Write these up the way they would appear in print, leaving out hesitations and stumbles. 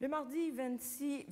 Le mardi 28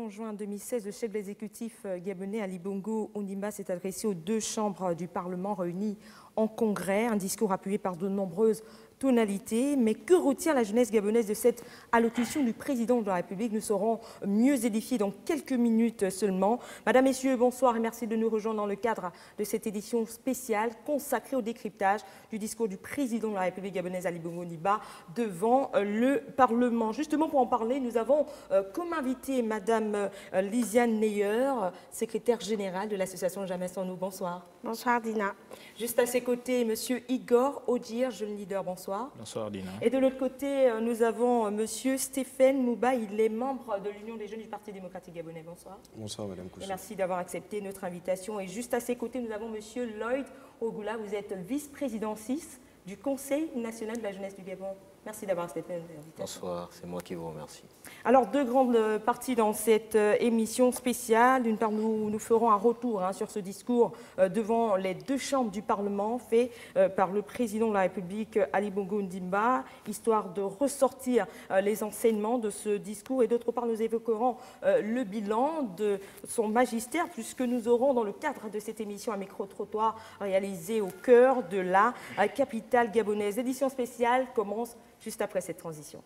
juin 2016, le chef de l'exécutif gabonais Ali Bongo Ondimba s'est adressé aux deux chambres du Parlement réunies en congrès, un discours appuyé par de nombreuses tonalité. Mais que retient la jeunesse gabonaise de cette allocution du président de la République? Nous serons mieux édifiés dans quelques minutes seulement. Madame, Messieurs, bonsoir et merci de nous rejoindre dans le cadre de cette édition spéciale consacrée au décryptage du discours du président de la République gabonaise Ali Bongo Ondimba devant le Parlement. Justement, pour en parler, nous avons comme invité Madame Lisiane Neyer, secrétaire générale de l'association Jamais sans nous. Bonsoir. Bonsoir Dina. Juste à ses côtés, Monsieur Igor Odir, jeune leader. Bonsoir. Bonsoir Dina. Et de l'autre côté, nous avons Monsieur Stéphane Mouba, il est membre de l'Union des jeunes du Parti démocratique gabonais. Bonsoir. Bonsoir Madame Koussa. Merci d'avoir accepté notre invitation. Et juste à ses côtés, nous avons Monsieur Lloyd Ogula, vous êtes vice-président 6 du Conseil national de la jeunesse du Gabon. Merci d'avoir accepté notre invitation. Bonsoir, c'est moi qui vous remercie. Alors, deux grandes parties dans cette émission spéciale. D'une part, nous ferons un retour sur ce discours devant les deux chambres du Parlement fait par le président de la République, Ali Bongo Ondimba, histoire de ressortir les enseignements de ce discours. Et d'autre part, nous évoquerons le bilan de son magistère, puisque nous aurons dans le cadre de cette émission un micro-trottoir réalisé au cœur de la capitale gabonaise. L'édition spéciale commence juste après cette transition.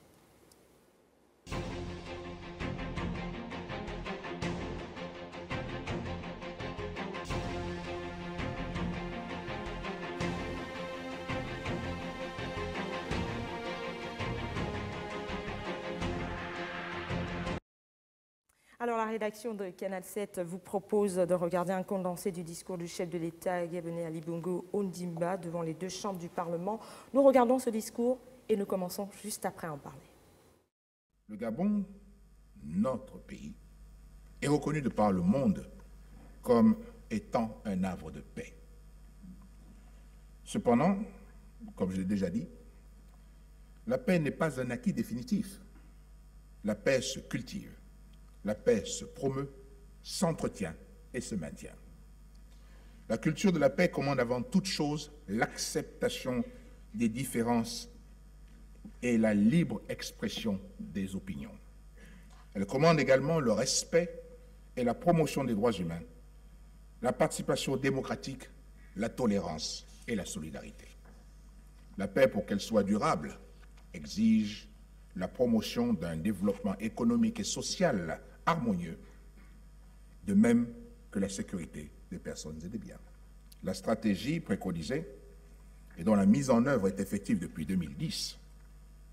Alors, la rédaction de Canal 7 vous propose de regarder un condensé du discours du chef de l'État gabonais Ali Bongo Ondimba devant les deux chambres du Parlement. Nous regardons ce discours et nous commençons juste après à en parler. Le Gabon, notre pays, est reconnu de par le monde comme étant un havre de paix. Cependant, comme je l'ai déjà dit, la paix n'est pas un acquis définitif. La paix se cultive. La paix se promeut, s'entretient et se maintient. La culture de la paix commande avant toute chose l'acceptation des différences et la libre expression des opinions. Elle commande également le respect et la promotion des droits humains, la participation démocratique, la tolérance et la solidarité. La paix, pour qu'elle soit durable, exige la promotion d'un développement économique et social harmonieux, de même que la sécurité des personnes et des biens. La stratégie préconisée, et dont la mise en œuvre est effective depuis 2010,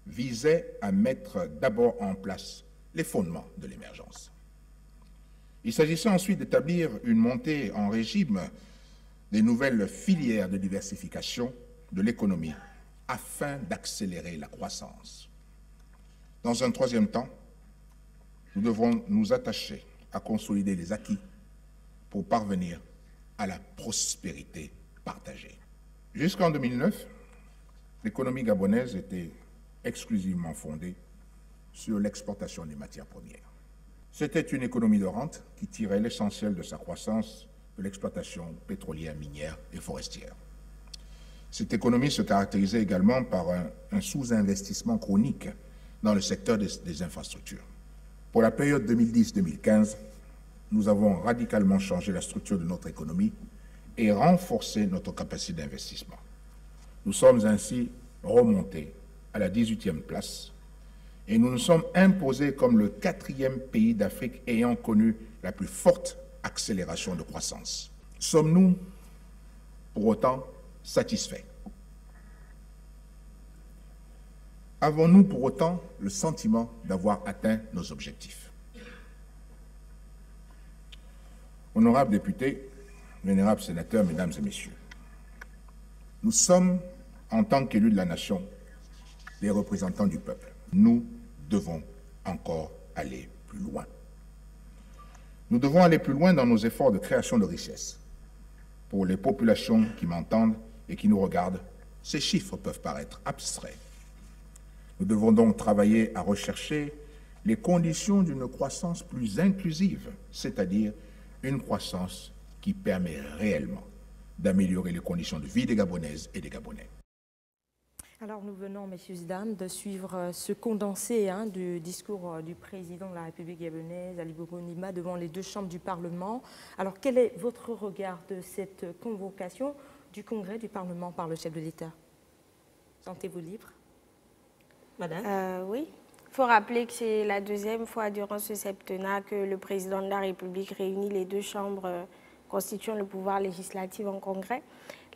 visait à mettre d'abord en place les fondements de l'émergence. Il s'agissait ensuite d'établir une montée en régime des nouvelles filières de diversification de l'économie afin d'accélérer la croissance. Dans un troisième temps, nous devrons nous attacher à consolider les acquis pour parvenir à la prospérité partagée. Jusqu'en 2009, l'économie gabonaise était exclusivement fondée sur l'exportation des matières premières. C'était une économie de rente qui tirait l'essentiel de sa croissance de l'exploitation pétrolière, minière et forestière. Cette économie se caractérisait également par un sous-investissement chronique dans le secteur des infrastructures. Pour la période 2010-2015, nous avons radicalement changé la structure de notre économie et renforcé notre capacité d'investissement. Nous sommes ainsi remontés à la 18e place et nous nous sommes imposés comme le 4e pays d'Afrique ayant connu la plus forte accélération de croissance. Sommes-nous pour autant satisfaits? Avons-nous pour autant le sentiment d'avoir atteint nos objectifs? Honorables députés, vénérables sénateurs, mesdames et messieurs, nous sommes, en tant qu'élus de la nation, les représentants du peuple. Nous devons encore aller plus loin. Nous devons aller plus loin dans nos efforts de création de richesses. Pour les populations qui m'entendent et qui nous regardent, ces chiffres peuvent paraître abstraits. Nous devons donc travailler à rechercher les conditions d'une croissance plus inclusive, c'est-à-dire une croissance qui permet réellement d'améliorer les conditions de vie des Gabonaises et des Gabonais. Alors nous venons, messieurs et dames, de suivre ce condensé du discours du président de la République gabonaise, Ali Bongo Ondimba, devant les deux chambres du Parlement. Alors quel est votre regard de cette convocation du Congrès du Parlement par le chef de l'État? Sentez-vous libre? Madame? Oui. Il faut rappeler que c'est la deuxième fois durant ce septennat que le président de la République réunit les deux chambres constituant le pouvoir législatif en Congrès.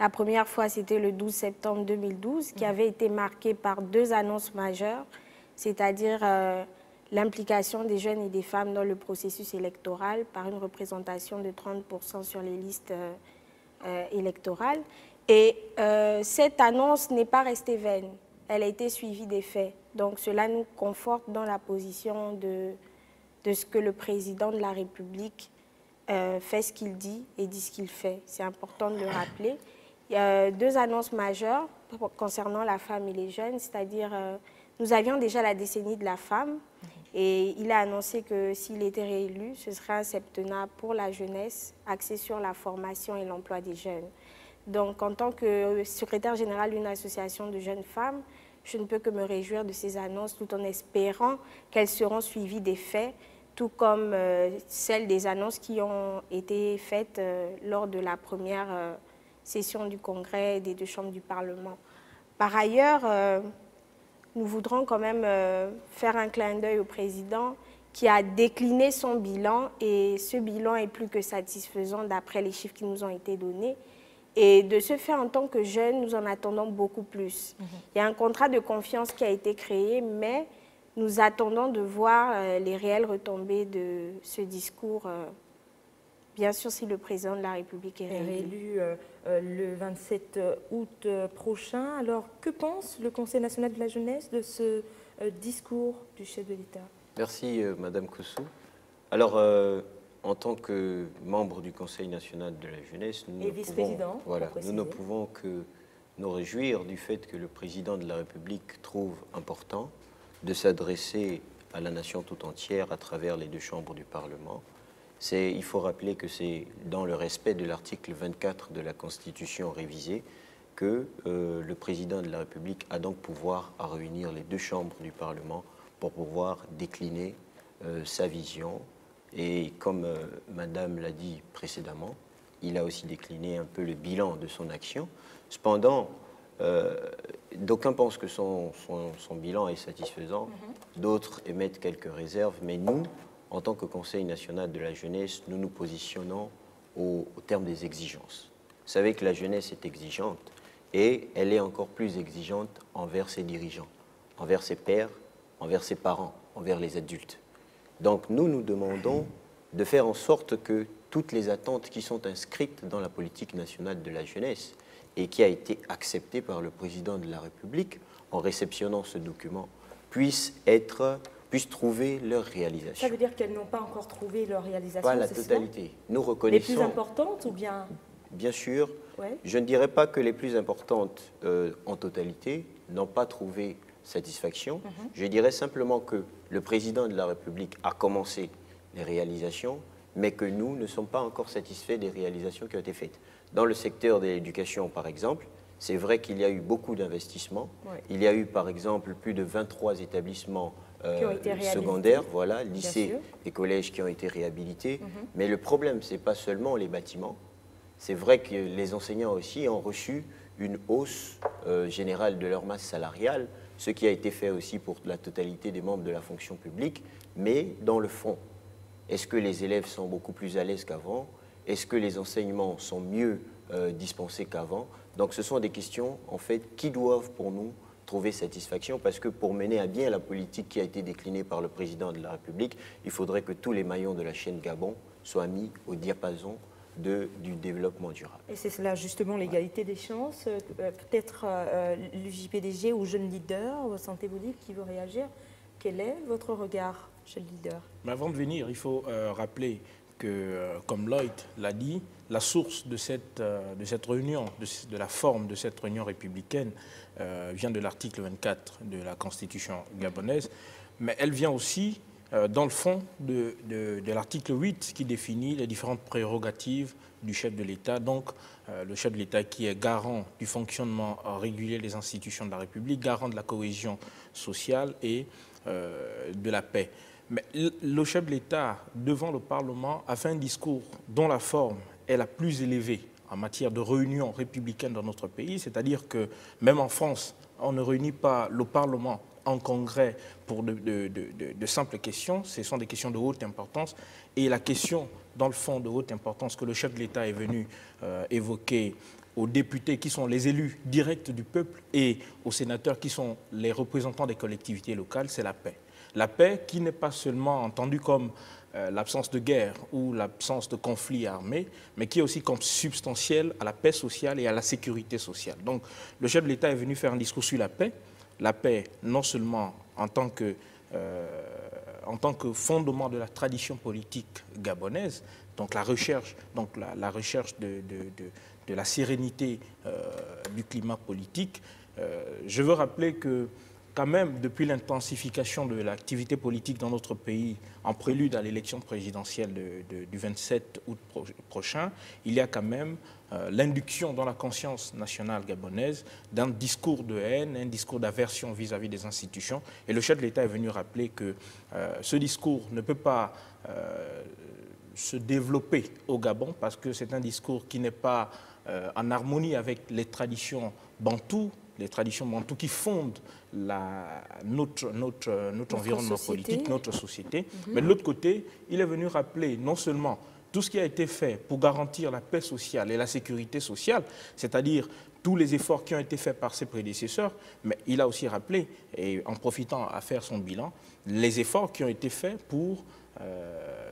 La première fois, c'était le 12 septembre 2012, qui avait été marqué par deux annonces majeures, c'est-à-dire l'implication des jeunes et des femmes dans le processus électoral par une représentation de 30% sur les listes électorales. Et cette annonce n'est pas restée vaine, elle a été suivie des faits. Donc cela nous conforte dans la position de ce que le président de la République fait ce qu'il dit et dit ce qu'il fait. C'est important de le rappeler. Il y a deux annonces majeures concernant la femme et les jeunes, c'est-à-dire nous avions déjà la décennie de la femme et il a annoncé que s'il était réélu, ce serait un septennat pour la jeunesse axé sur la formation et l'emploi des jeunes. Donc en tant que secrétaire général d'une association de jeunes femmes, je ne peux que me réjouir de ces annonces tout en espérant qu'elles seront suivies des faits, tout comme celles des annonces qui ont été faites lors de la première session du Congrès des deux chambres du Parlement. Par ailleurs, nous voudrons quand même faire un clin d'œil au président qui a décliné son bilan et ce bilan est plus que satisfaisant d'après les chiffres qui nous ont été donnés. Et de ce fait, en tant que jeunes, nous en attendons beaucoup plus. Il y a un contrat de confiance qui a été créé, mais nous attendons de voir les réelles retombées de ce discours, bien sûr si le président de la République est réélu. Le 27 août prochain. Alors, que pense le Conseil national de la jeunesse de ce discours du chef de l'État? Merci, Madame Kossou. Alors, en tant que membre du Conseil national de la jeunesse, nous ne pouvons que nous réjouir du fait que le président de la République trouve important de s'adresser à la nation tout entière à travers les deux chambres du Parlement. Il faut rappeler que c'est dans le respect de l'article 24 de la Constitution révisée que le président de la République a donc pouvoir à réunir les deux chambres du Parlement pour pouvoir décliner sa vision. Et comme Madame l'a dit précédemment, il a aussi décliné un peu le bilan de son action. Cependant, d'aucuns pensent que son bilan est satisfaisant, d'autres émettent quelques réserves, mais nous, en tant que Conseil national de la jeunesse, nous nous positionnons au terme des exigences. Vous savez que la jeunesse est exigeante et elle est encore plus exigeante envers ses dirigeants, envers ses pairs, envers ses parents, envers les adultes. Donc nous, nous demandons de faire en sorte que toutes les attentes qui sont inscrites dans la politique nationale de la jeunesse et qui a été acceptée par le président de la République en réceptionnant ce document puissent trouver leur réalisation. Ça veut dire qu'elles n'ont pas encore trouvé leur réalisation? Pas la totalité. Nous reconnaissons... Les plus importantes ou bien? Bien sûr. Ouais. Je ne dirais pas que les plus importantes en totalité n'ont pas trouvé satisfaction. Je dirais simplement que le président de la République a commencé les réalisations, mais que nous ne sommes pas encore satisfaits des réalisations qui ont été faites. Dans le secteur de l'éducation, par exemple, c'est vrai qu'il y a eu beaucoup d'investissements. Ouais. Il y a eu, par exemple, plus de 23 établissements secondaires, voilà, lycées et collèges qui ont été réhabilités. Mais le problème, ce n'est pas seulement les bâtiments. C'est vrai que les enseignants aussi ont reçu une hausse générale de leur masse salariale, ce qui a été fait aussi pour la totalité des membres de la fonction publique. Mais dans le fond, est-ce que les élèves sont beaucoup plus à l'aise qu'avant? Est-ce que les enseignements sont mieux dispensés qu'avant? Donc ce sont des questions, en fait, qui doivent pour nous trouver satisfaction, parce que pour mener à bien la politique qui a été déclinée par le président de la République, il faudrait que tous les maillons de la chaîne Gabon soient mis au diapason du développement durable. Et c'est cela justement l'égalité des chances, peut-être l'UJPDG ou Jeunes Leaders, Sentez-vous libre qui veut réagir. Quel est votre regard, Jeunes Leaders? Mais avant de venir, il faut rappeler que, comme Lloyd l'a dit, la source de cette réunion, de la forme de cette réunion républicaine, vient de l'article 24 de la Constitution gabonaise, mais elle vient aussi dans le fond de l'article 8 qui définit les différentes prérogatives du chef de l'État. Donc, le chef de l'État qui est garant du fonctionnement régulier des institutions de la République, garant de la cohésion sociale et de la paix. Mais le chef de l'État, devant le Parlement, a fait un discours dont la forme est la plus élevée en matière de réunion républicaine dans notre pays, c'est-à-dire que même en France, on ne réunit pas le Parlement en congrès pour de simples questions, ce sont des questions de haute importance. Et la question, dans le fond, de haute importance que le chef de l'État est venu évoquer aux députés qui sont les élus directs du peuple et aux sénateurs qui sont les représentants des collectivités locales, c'est la paix. La paix qui n'est pas seulement entendue comme l'absence de guerre ou l'absence de conflit armé, mais qui est aussi comme substantielle à la paix sociale et à la sécurité sociale. Donc le chef de l'État est venu faire un discours sur la paix non seulement en tant que fondement de la tradition politique gabonaise, donc la recherche de la sérénité du climat politique. Je veux rappeler que quand même, depuis l'intensification de l'activité politique dans notre pays, en prélude à l'élection présidentielle du 27 août prochain, il y a quand même l'induction dans la conscience nationale gabonaise d'un discours de haine, un discours d'aversion vis-à-vis des institutions. Et le chef de l'État est venu rappeler que ce discours ne peut pas se développer au Gabon parce que c'est un discours qui n'est pas en harmonie avec les traditions bantoues, qui fondent notre environnement politique, notre société. Mais de l'autre côté, il est venu rappeler non seulement tout ce qui a été fait pour garantir la paix sociale et la sécurité sociale, c'est-à-dire tous les efforts qui ont été faits par ses prédécesseurs, mais il a aussi rappelé, et en profitant à faire son bilan, les efforts qui ont été faits pour...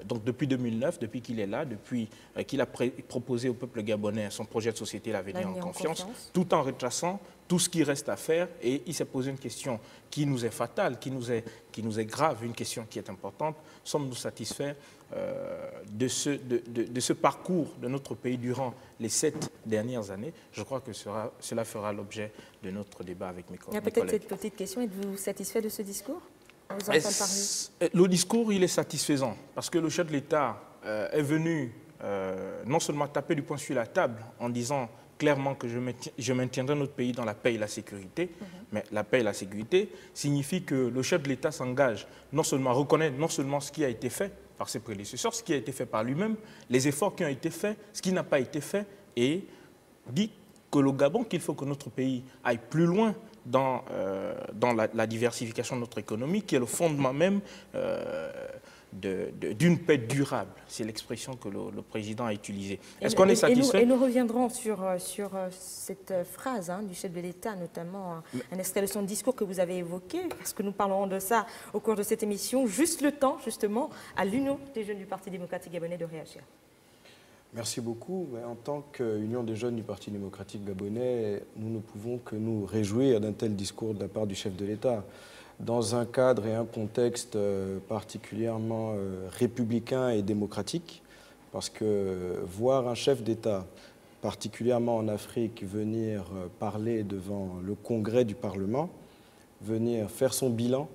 donc depuis 2009, depuis qu'il est là, depuis qu'il a proposé au peuple gabonais son projet de société L'avenir en confiance, tout en retraçant tout ce qui reste à faire. Et il s'est posé une question qui nous est fatale, qui nous est grave, une question qui est importante. Sommes-nous satisfaits de ce parcours de notre pays durant les 7 dernières années? Je crois que cela fera l'objet de notre débat avec mes collègues. Il y a peut-être cette petite question, êtes-vous satisfait de ce discours? Le discours, il est satisfaisant parce que le chef de l'État est venu non seulement taper du poing sur la table en disant clairement que je maintiendrai notre pays dans la paix et la sécurité, mais la paix et la sécurité signifie que le chef de l'État s'engage non seulement à reconnaître non seulement ce qui a été fait par ses prédécesseurs, ce qui a été fait par lui-même, les efforts qui ont été faits, ce qui n'a pas été fait, et dit que le Gabon, qu'il faut que notre pays aille plus loin dans la diversification de notre économie, qui est le fondement même d'une paix durable. C'est l'expression que le président a utilisée. Est-ce qu'on est satisfait? Et nous reviendrons sur cette phrase du chef de l'État, notamment un extrait de son discours que vous avez évoqué, parce que nous parlerons de ça au cours de cette émission. Juste le temps, justement, à l'Union des jeunes du Parti démocratique gabonais de réagir. Merci beaucoup. En tant qu'Union des jeunes du Parti démocratique gabonais, nous ne pouvons que nous réjouir d'un tel discours de la part du chef de l'État. Dans un cadre et un contexte particulièrement républicain et démocratique, parce que voir un chef d'État, particulièrement en Afrique, venir parler devant le congrès du Parlement, venir faire son bilan,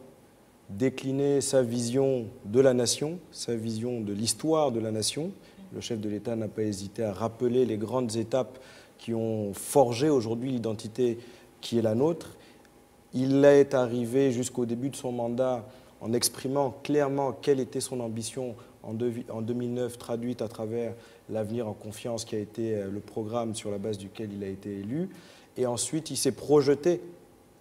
décliner sa vision de la nation, sa vision de l'histoire de la nation. Le chef de l'État n'a pas hésité à rappeler les grandes étapes qui ont forgé aujourd'hui l'identité qui est la nôtre. Il est arrivé jusqu'au début de son mandat en exprimant clairement quelle était son ambition en 2009, traduite à travers l'avenir en confiance qui a été le programme sur la base duquel il a été élu. Et ensuite, il s'est projeté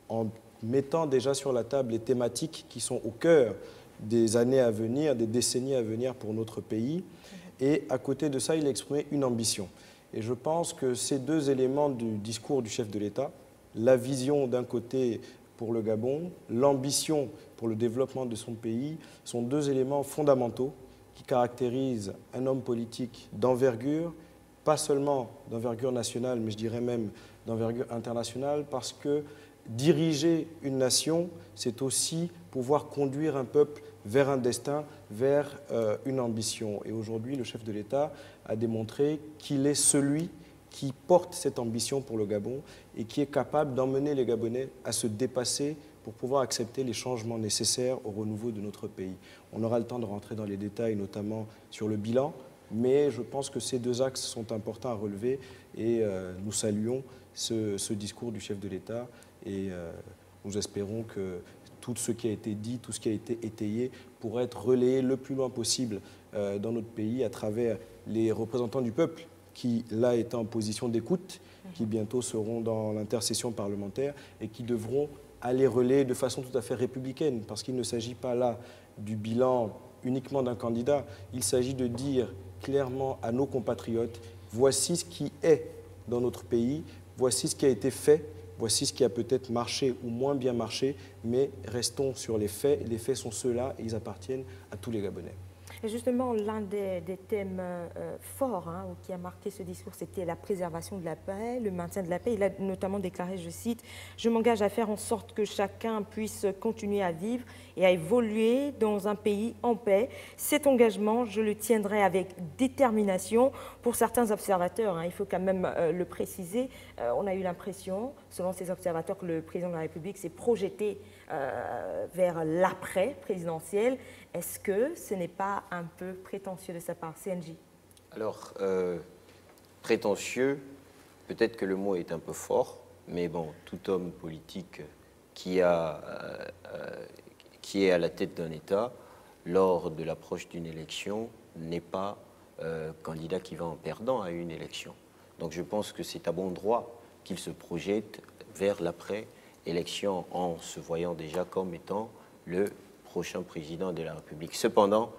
en mettant déjà sur la table les thématiques qui sont au cœur des années à venir, des décennies à venir pour notre pays. Et à côté de ça, il a exprimé une ambition. Et je pense que ces deux éléments du discours du chef de l'État, la vision d'un côté pour le Gabon, l'ambition pour le développement de son pays, sont deux éléments fondamentaux qui caractérisent un homme politique d'envergure, pas seulement d'envergure nationale, mais je dirais même d'envergure internationale, parce que diriger une nation, c'est aussi pouvoir conduire un peuple vers un destin, vers une ambition. Et aujourd'hui, le chef de l'État a démontré qu'il est celui qui porte cette ambition pour le Gabon et qui est capable d'emmener les Gabonais à se dépasser pour pouvoir accepter les changements nécessaires au renouveau de notre pays. On aura le temps de rentrer dans les détails, notamment sur le bilan, mais je pense que ces deux axes sont importants à relever et nous saluons ce discours du chef de l'État et nous espérons que tout ce qui a été dit, tout ce qui a été étayé pourra être relayé le plus loin possible dans notre pays à travers les représentants du peuple qui, là, étaient en position d'écoute, qui bientôt seront dans l'intercession parlementaire et qui devront aller relayer de façon tout à fait républicaine, parce qu'il ne s'agit pas là du bilan uniquement d'un candidat, il s'agit de dire clairement à nos compatriotes, voici ce qui est dans notre pays, voici ce qui a été fait, voici ce qui a peut-être marché ou moins bien marché, mais restons sur les faits sont ceux-là et ils appartiennent à tous les Gabonais. Et justement, l'un des thèmes forts qui a marqué ce discours, c'était la préservation de la paix, le maintien de la paix. Il a notamment déclaré, je cite, « Je m'engage à faire en sorte que chacun puisse continuer à vivre et à évoluer dans un pays en paix. Cet engagement, je le tiendrai avec détermination. » Pour certains observateurs, il faut quand même le préciser, on a eu l'impression, selon ces observateurs, que le président de la République s'est projeté vers l'après-présidentiel. Est-ce que ce n'est pas un peu prétentieux de sa part, CNJ? Alors, prétentieux, peut-être que le mot est un peu fort, mais bon, tout homme politique qui est à la tête d'un État, lors de l'approche d'une élection, n'est pas candidat qui va en perdant à une élection. Donc je pense que c'est à bon droit qu'il se projette vers l'après-élection en se voyant déjà comme étant le prochain président de la République. Cependant,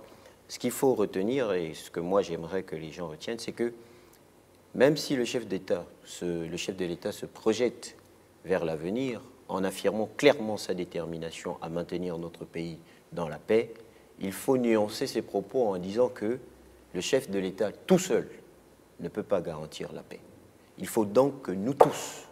ce qu'il faut retenir, et ce que moi j'aimerais que les gens retiennent, c'est que même si le chef de l'État se projette vers l'avenir en affirmant clairement sa détermination à maintenir notre pays dans la paix, il faut nuancer ses propos en disant que le chef de l'État tout seul ne peut pas garantir la paix. Il faut donc que nous tous,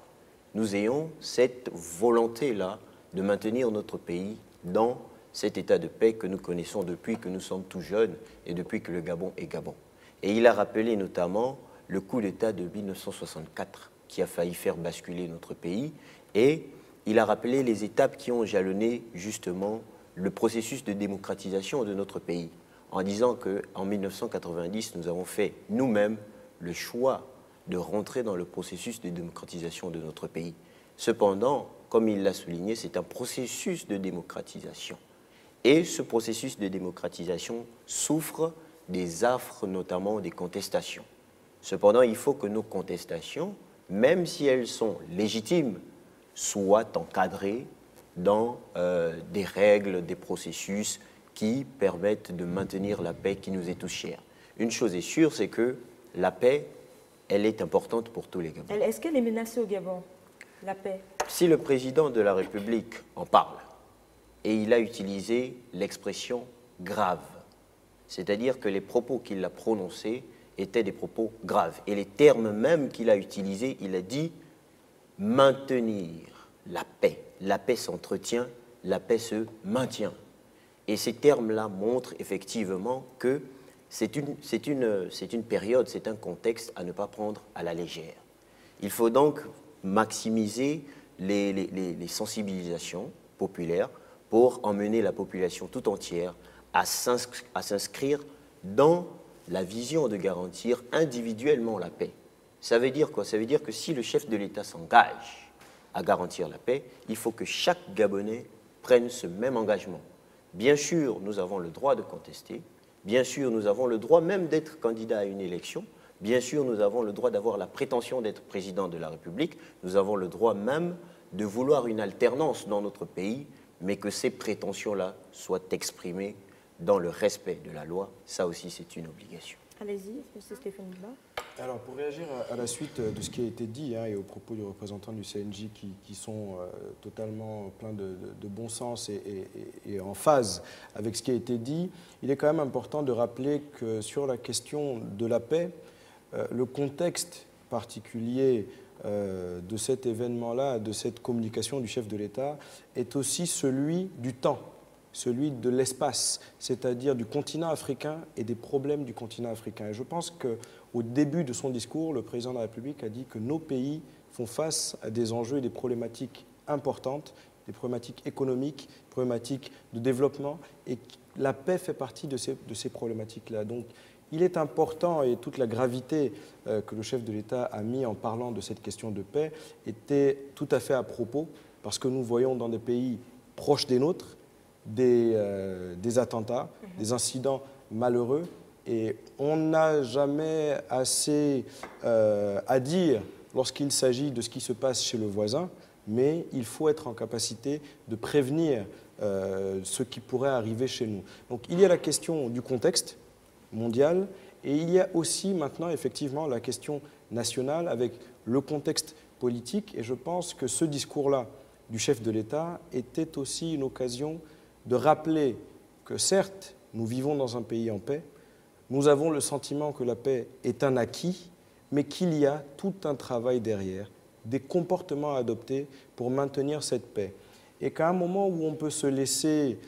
nous ayons cette volonté-là de maintenir notre pays dans cet état de paix que nous connaissons depuis que nous sommes tout jeunes et depuis que le Gabon est Gabon. Et il a rappelé notamment le coup d'État de 1964 qui a failli faire basculer notre pays, et il a rappelé les étapes qui ont jalonné justement le processus de démocratisation de notre pays, en disant qu'en 1990, nous avons fait nous-mêmes le choix de rentrer dans le processus de démocratisation de notre pays. Cependant, comme il l'a souligné, c'est un processus de démocratisation. Et ce processus de démocratisation souffre des affres, notamment des contestations. Cependant, il faut que nos contestations, même si elles sont légitimes, soient encadrées dans des règles, des processus qui permettent de maintenir la paix qui nous est tous chère. Une chose est sûre, c'est que la paix, elle est importante pour tous les Gabonais. Est-ce qu'elle est menacée au Gabon, la paix? Si le président de la République en parle, et il a utilisé l'expression « grave », c'est-à-dire que les propos qu'il a prononcés étaient des propos graves. Et les termes même qu'il a utilisés, il a dit « maintenir la paix ». La paix s'entretient, la paix se maintient. Et ces termes-là montrent effectivement que c'est une période, c'est un contexte à ne pas prendre à la légère. Il faut donc maximiser les sensibilisations populaires pour emmener la population tout entière à s'inscrire dans la vision de garantir individuellement la paix. Ça veut dire quoi? Ça veut dire que si le chef de l'État s'engage à garantir la paix, il faut que chaque Gabonais prenne ce même engagement. Bien sûr, nous avons le droit de contester, bien sûr, nous avons le droit même d'être candidat à une élection, bien sûr, nous avons le droit d'avoir la prétention d'être président de la République, nous avons le droit même de vouloir une alternance dans notre pays, mais que ces prétentions-là soient exprimées dans le respect de la loi, ça aussi c'est une obligation. Allez-y, M. Stéphane Bla. Alors, pour réagir à la suite de ce qui a été dit et aux propos du représentant du CNJ qui sont totalement pleins de bon sens et en phase avec ce qui a été dit, il est quand même important de rappeler que sur la question de la paix, le contexte particulier de cet événement-là, de cette communication du chef de l'État, est aussi celui du temps, celui de l'espace, c'est-à-dire du continent africain et des problèmes du continent africain. Et je pense qu'au début de son discours, le président de la République a dit que nos pays font face à des enjeux et des problématiques importantes des problématiques économiques, des problématiques de développement, et la paix fait partie de ces problématiques-là. Donc, il est important, et toute la gravité que le chef de l'État a mis en parlant de cette question de paix était tout à fait à propos, parce que nous voyons dans des pays proches des nôtres des attentats, des incidents malheureux, et on n'a jamais assez à dire lorsqu'il s'agit de ce qui se passe chez le voisin, mais il faut être en capacité de prévenir ce qui pourrait arriver chez nous. Donc il y a la question du contexte mondial, et il y a aussi maintenant effectivement la question nationale avec le contexte politique, et je pense que ce discours-là du chef de l'État était aussi une occasion de rappeler que certes, nous vivons dans un pays en paix, nous avons le sentiment que la paix est un acquis, mais qu'il y a tout un travail derrière, des comportements à adopter pour maintenir cette paix. Et qu'à un moment où on peut se laisser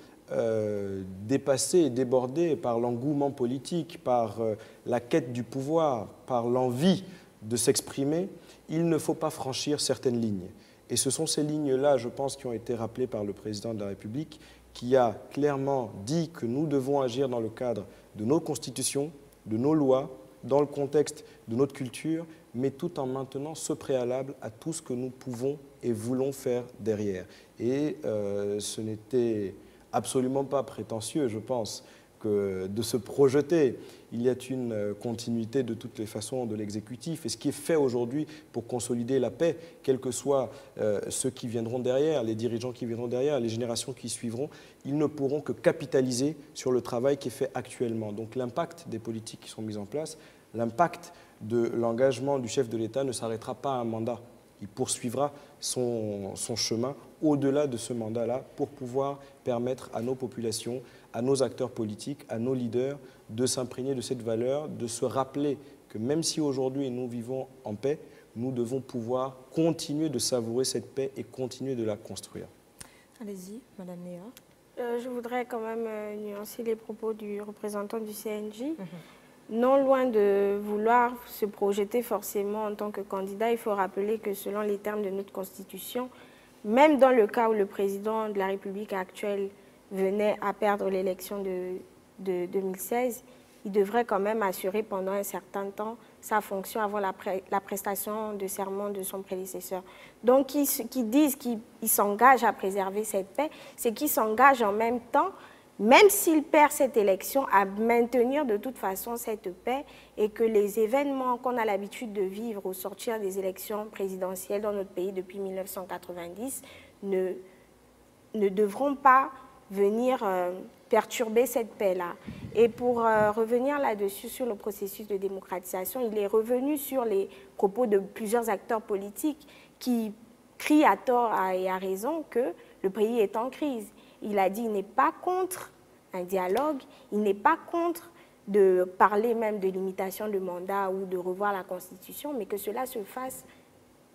dépasser et déborder par l'engouement politique, par la quête du pouvoir, par l'envie de s'exprimer, il ne faut pas franchir certaines lignes. Et ce sont ces lignes-là, je pense, qui ont été rappelées par le président de la République, qui a clairement dit que nous devons agir dans le cadre de nos constitutions, de nos lois, dans le contexte de notre culture, mais tout en maintenant ce préalable à tout ce que nous pouvons et voulons faire derrière. Et ce n'était absolument pas prétentieux, je pense, que de se projeter. Il y a une continuité de toutes les façons de l'exécutif. Et ce qui est fait aujourd'hui pour consolider la paix, quels que soient ceux qui viendront derrière, les dirigeants qui viendront derrière, les générations qui suivront, ils ne pourront que capitaliser sur le travail qui est fait actuellement. Donc l'impact des politiques qui sont mises en place, l'impact de l'engagement du chef de l'État ne s'arrêtera pas à un mandat. Il poursuivra son chemin au-delà de ce mandat-là pour pouvoir permettre à nos populations, à nos acteurs politiques, à nos leaders de s'imprégner de cette valeur, de se rappeler que même si aujourd'hui nous vivons en paix, nous devons pouvoir continuer de savourer cette paix et continuer de la construire. Allez-y, Madame Néa. Je voudrais quand même nuancer les propos du représentant du CNJ. Non loin de vouloir se projeter forcément en tant que candidat, il faut rappeler que selon les termes de notre Constitution, même dans le cas où le président de la République actuelle venait à perdre l'élection de 2016, il devrait quand même assurer pendant un certain temps sa fonction avant la prestation de serment de son prédécesseur. Donc, qui disent qu'ils s'engagent à préserver cette paix, c'est qu'ils s'engagent en même temps, même s'il perd cette élection, à maintenir de toute façon cette paix, et que les événements qu'on a l'habitude de vivre au sortir des élections présidentielles dans notre pays depuis 1990 ne devront pas venir perturber cette paix-là. Et pour revenir là-dessus sur le processus de démocratisation, il est revenu sur les propos de plusieurs acteurs politiques qui crient à tort et à raison que le pays est en crise. Il a dit qu'il n'est pas contre un dialogue, il n'est pas contre de parler même de limitation de mandat ou de revoir la Constitution, mais que cela se fasse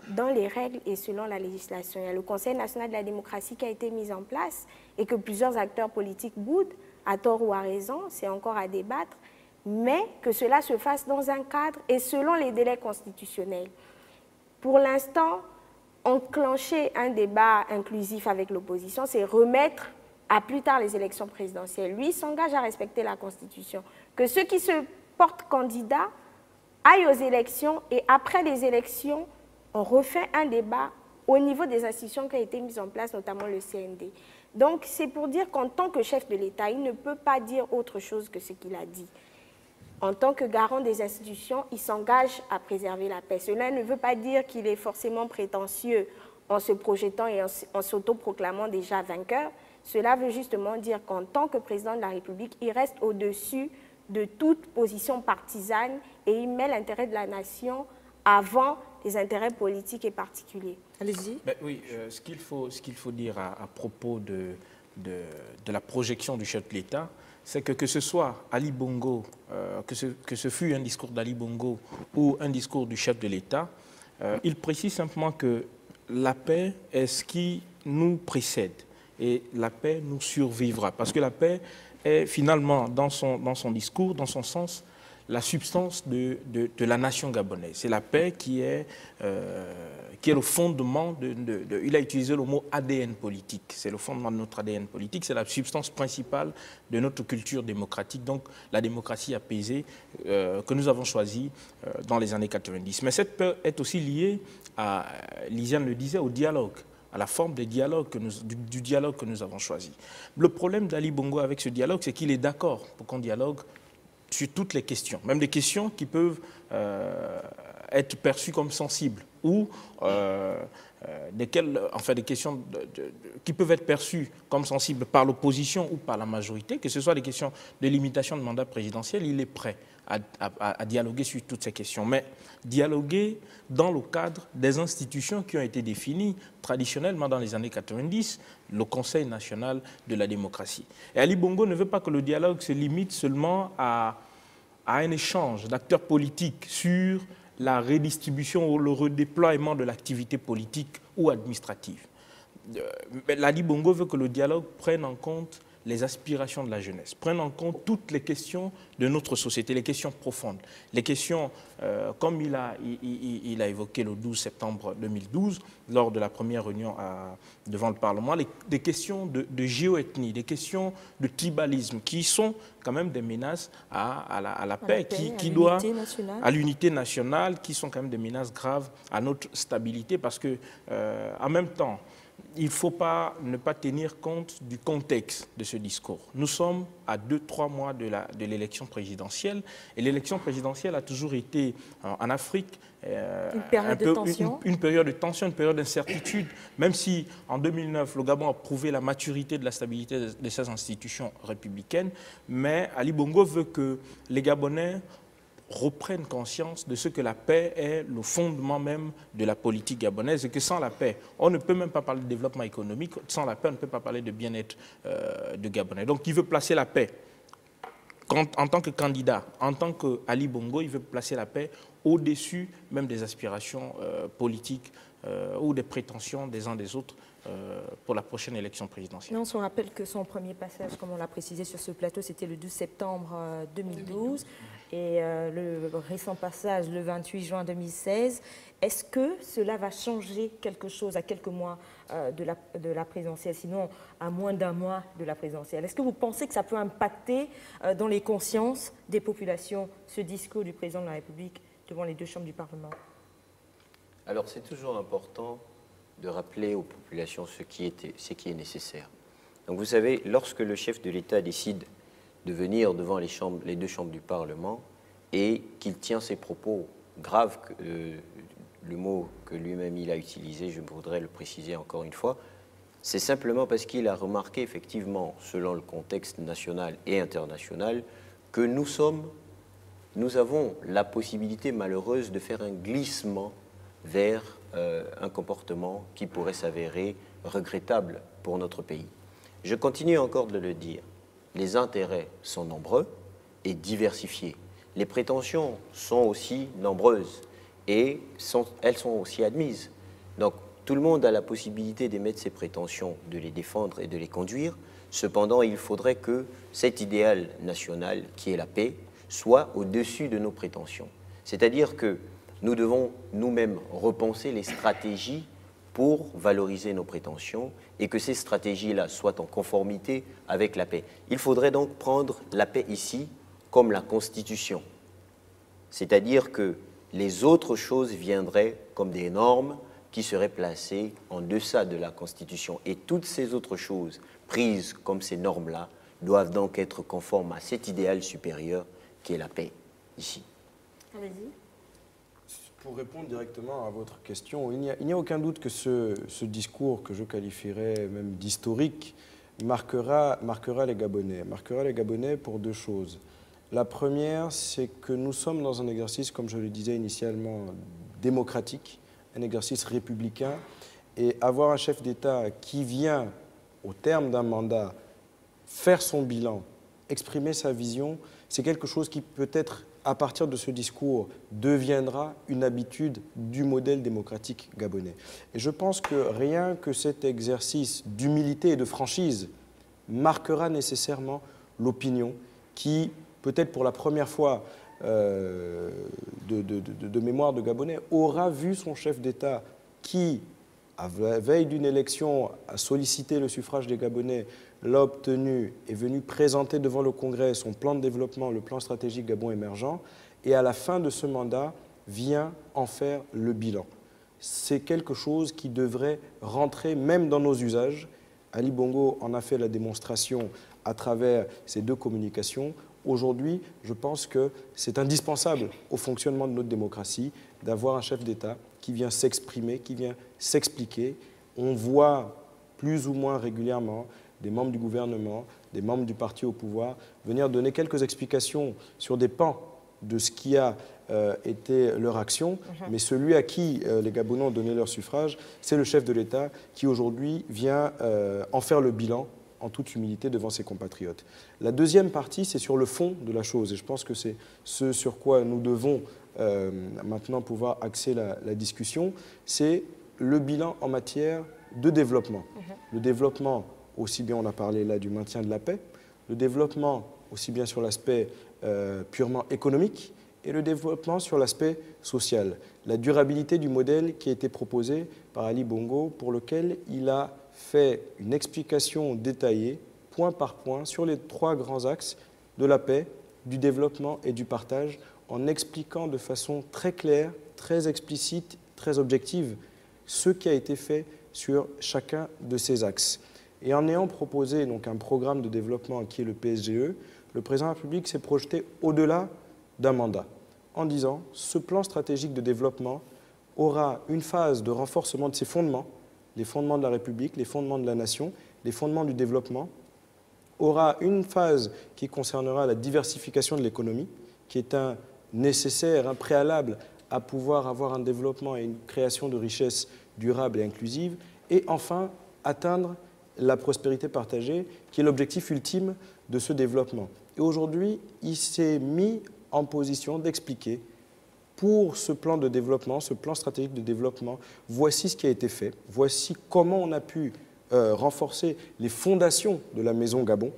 dans les règles et selon la législation. Il y a le Conseil national de la démocratie qui a été mis en place et que plusieurs acteurs politiques boudent, à tort ou à raison, c'est encore à débattre, mais que cela se fasse dans un cadre et selon les délais constitutionnels. Pour l'instant, enclencher un débat inclusif avec l'opposition, c'est remettre à plus tard les élections présidentielles. Lui, il s'engage à respecter la Constitution. Que ceux qui se portent candidats aillent aux élections et après les élections, on refait un débat au niveau des institutions qui ont été mises en place, notamment le CND. Donc, c'est pour dire qu'en tant que chef de l'État, il ne peut pas dire autre chose que ce qu'il a dit. En tant que garant des institutions, il s'engage à préserver la paix. Cela ne veut pas dire qu'il est forcément prétentieux en se projetant et en s'autoproclamant déjà vainqueur. Cela veut justement dire qu'en tant que président de la République, il reste au-dessus de toute position partisane et il met l'intérêt de la nation avant les intérêts politiques et particuliers. Allez-y. Ben oui, ce qu'il faut dire à propos de la projection du chef de l'État, c'est que ce soit Ali Bongo, que ce fût un discours d'Ali Bongo ou un discours du chef de l'État, il précise simplement que la paix est ce qui nous précède et la paix nous survivra. Parce que la paix est finalement, dans son discours, dans son sens, la substance de la nation gabonaise. C'est la paix qui est le fondement il a utilisé le mot ADN politique. C'est le fondement de notre ADN politique, c'est la substance principale de notre culture démocratique, donc la démocratie apaisée que nous avons choisie dans les années 90. Mais cette paix est aussi liée à, Lisiane le disait, au dialogue, à la forme des dialogues du dialogue que nous avons choisi. Le problème d'Ali Bongo avec ce dialogue, c'est qu'il est d'accord pour qu'on dialogue sur toutes les questions, même des questions qui peuvent être perçues comme sensibles ou des questions qui peuvent être perçues comme sensibles par l'opposition ou par la majorité, que ce soit des questions de limitation de mandat présidentiel, il est prêt à dialoguer sur toutes ces questions. Mais dialoguer dans le cadre des institutions qui ont été définies traditionnellement dans les années 90, le Conseil national de la démocratie. Et Ali Bongo ne veut pas que le dialogue se limite seulement à un échange d'acteurs politiques sur la redistribution ou le redéploiement de l'activité politique ou administrative. Ali Bongo veut que le dialogue prenne en compte les aspirations de la jeunesse, prenne en compte toutes les questions de notre société, les questions profondes, les questions, comme il a évoqué le 12 septembre 2012, lors de la première réunion devant le Parlement, des questions de géoethnie, des questions de tribalisme, qui sont quand même des menaces à la paix, à l'unité nationale, qui sont quand même des menaces graves à notre stabilité, parce que, en même temps, il ne faut pas ne pas tenir compte du contexte de ce discours. Nous sommes à 2-3 mois de l'élection présidentielle, et l'élection présidentielle a toujours été en Afrique une période de tension, une période d'incertitude, même si en 2009, le Gabon a prouvé la maturité de la stabilité de ses institutions républicaines, mais Ali Bongo veut que les Gabonais reprennent conscience de ce que la paix est le fondement même de la politique gabonaise, et que sans la paix, on ne peut même pas parler de développement économique, sans la paix, on ne peut pas parler de bien-être de Gabonais. Donc il veut placer la paix en tant que candidat, en tant qu'Ali Bongo, il veut placer la paix au-dessus même des aspirations politiques ou des prétentions des uns des autres pour la prochaine élection présidentielle. On se rappelle que son premier passage, comme on l'a précisé sur ce plateau, c'était le 12 septembre 2012 et le récent passage le 28 juin 2016. Est-ce que cela va changer quelque chose à quelques mois de la présidentielle, sinon à moins d'un mois de la présidentielle? Est-ce que vous pensez que ça peut impacter dans les consciences des populations ce discours du président de la République devant les deux chambres du Parlement? Alors c'est toujours important de rappeler aux populations ce qui est nécessaire. Donc vous savez, lorsque le chef de l'État décide de venir devant les deux chambres du Parlement et qu'il tient ses propos graves, le mot que lui-même il a utilisé, je voudrais le préciser encore une fois, c'est simplement parce qu'il a remarqué effectivement, selon le contexte national et international, que nous avons la possibilité malheureuse de faire un glissement vers un comportement qui pourrait s'avérer regrettable pour notre pays. Je continue encore de le dire. Les intérêts sont nombreux et diversifiés. Les prétentions sont aussi nombreuses et elles sont aussi admises. Donc, tout le monde a la possibilité d'émettre ses prétentions, de les défendre et de les conduire. Cependant, il faudrait que cet idéal national, qui est la paix, soit au-dessus de nos prétentions. C'est-à-dire que nous devons nous-mêmes repenser les stratégies pour valoriser nos prétentions et que ces stratégies-là soient en conformité avec la paix. Il faudrait donc prendre la paix ici comme la Constitution. C'est-à-dire que les autres choses viendraient comme des normes qui seraient placées en deçà de la Constitution. Et toutes ces autres choses prises comme ces normes-là doivent donc être conformes à cet idéal supérieur qui est la paix ici. Allez-y. Pour répondre directement à votre question, il n'y a aucun doute que ce discours, que je qualifierais même d'historique, marquera les Gabonais. Marquera les Gabonais pour deux choses. La première, c'est que nous sommes dans un exercice, comme je le disais initialement, démocratique, un exercice républicain, et avoir un chef d'État qui vient, au terme d'un mandat, faire son bilan, exprimer sa vision, c'est quelque chose qui peut-être, à partir de ce discours, deviendra une habitude du modèle démocratique gabonais. Et je pense que rien que cet exercice d'humilité et de franchise marquera nécessairement l'opinion qui, peut-être pour la première fois de mémoire de Gabonais, aura vu son chef d'État qui, à la veille d'une élection, a sollicité le suffrage des Gabonais, l'a obtenu, est venu présenter devant le Congrès son plan de développement, le plan stratégique Gabon émergent, et à la fin de ce mandat, vient en faire le bilan. C'est quelque chose qui devrait rentrer même dans nos usages. Ali Bongo en a fait la démonstration à travers ces 2 communications. Aujourd'hui, je pense que c'est indispensable au fonctionnement de notre démocratie d'avoir un chef d'État qui vient s'exprimer, qui vient s'expliquer. On voit plus ou moins régulièrement des membres du gouvernement, des membres du parti au pouvoir venir donner quelques explications sur des pans de ce qui a été leur action, mais celui à qui les Gabonais ont donné leur suffrage, c'est le chef de l'État qui aujourd'hui vient en faire le bilan en toute humilité devant ses compatriotes. La deuxième partie, c'est sur le fond de la chose, et je pense que c'est ce sur quoi nous devons maintenant pouvoir axer la discussion, c'est le bilan en matière de développement. Le développement, aussi bien on a parlé là du maintien de la paix, le développement aussi bien sur l'aspect purement économique, et le développement sur l'aspect social. La durabilité du modèle qui a été proposé par Ali Bongo, pour lequel il a fait une explication détaillée, point par point, sur les 3 grands axes de la paix, du développement et du partage, en expliquant de façon très claire, très explicite, très objective, ce qui a été fait sur chacun de ces axes. Et en ayant proposé donc un programme de développement qui est le PSGE, le président de la République s'est projeté au-delà d'un mandat, en disant ce plan stratégique de développement aura une phase de renforcement de ses fondements, les fondements de la République, les fondements de la nation, les fondements du développement, aura une phase qui concernera la diversification de l'économie, qui est un nécessaire, un préalable à pouvoir avoir un développement et une création de richesses durables et inclusives, et enfin atteindre la prospérité partagée, qui est l'objectif ultime de ce développement. Et aujourd'hui, il s'est mis en position d'expliquer pour ce plan de développement, ce plan stratégique de développement, voici ce qui a été fait, voici comment on a pu renforcer les fondations de la Maison Gabon,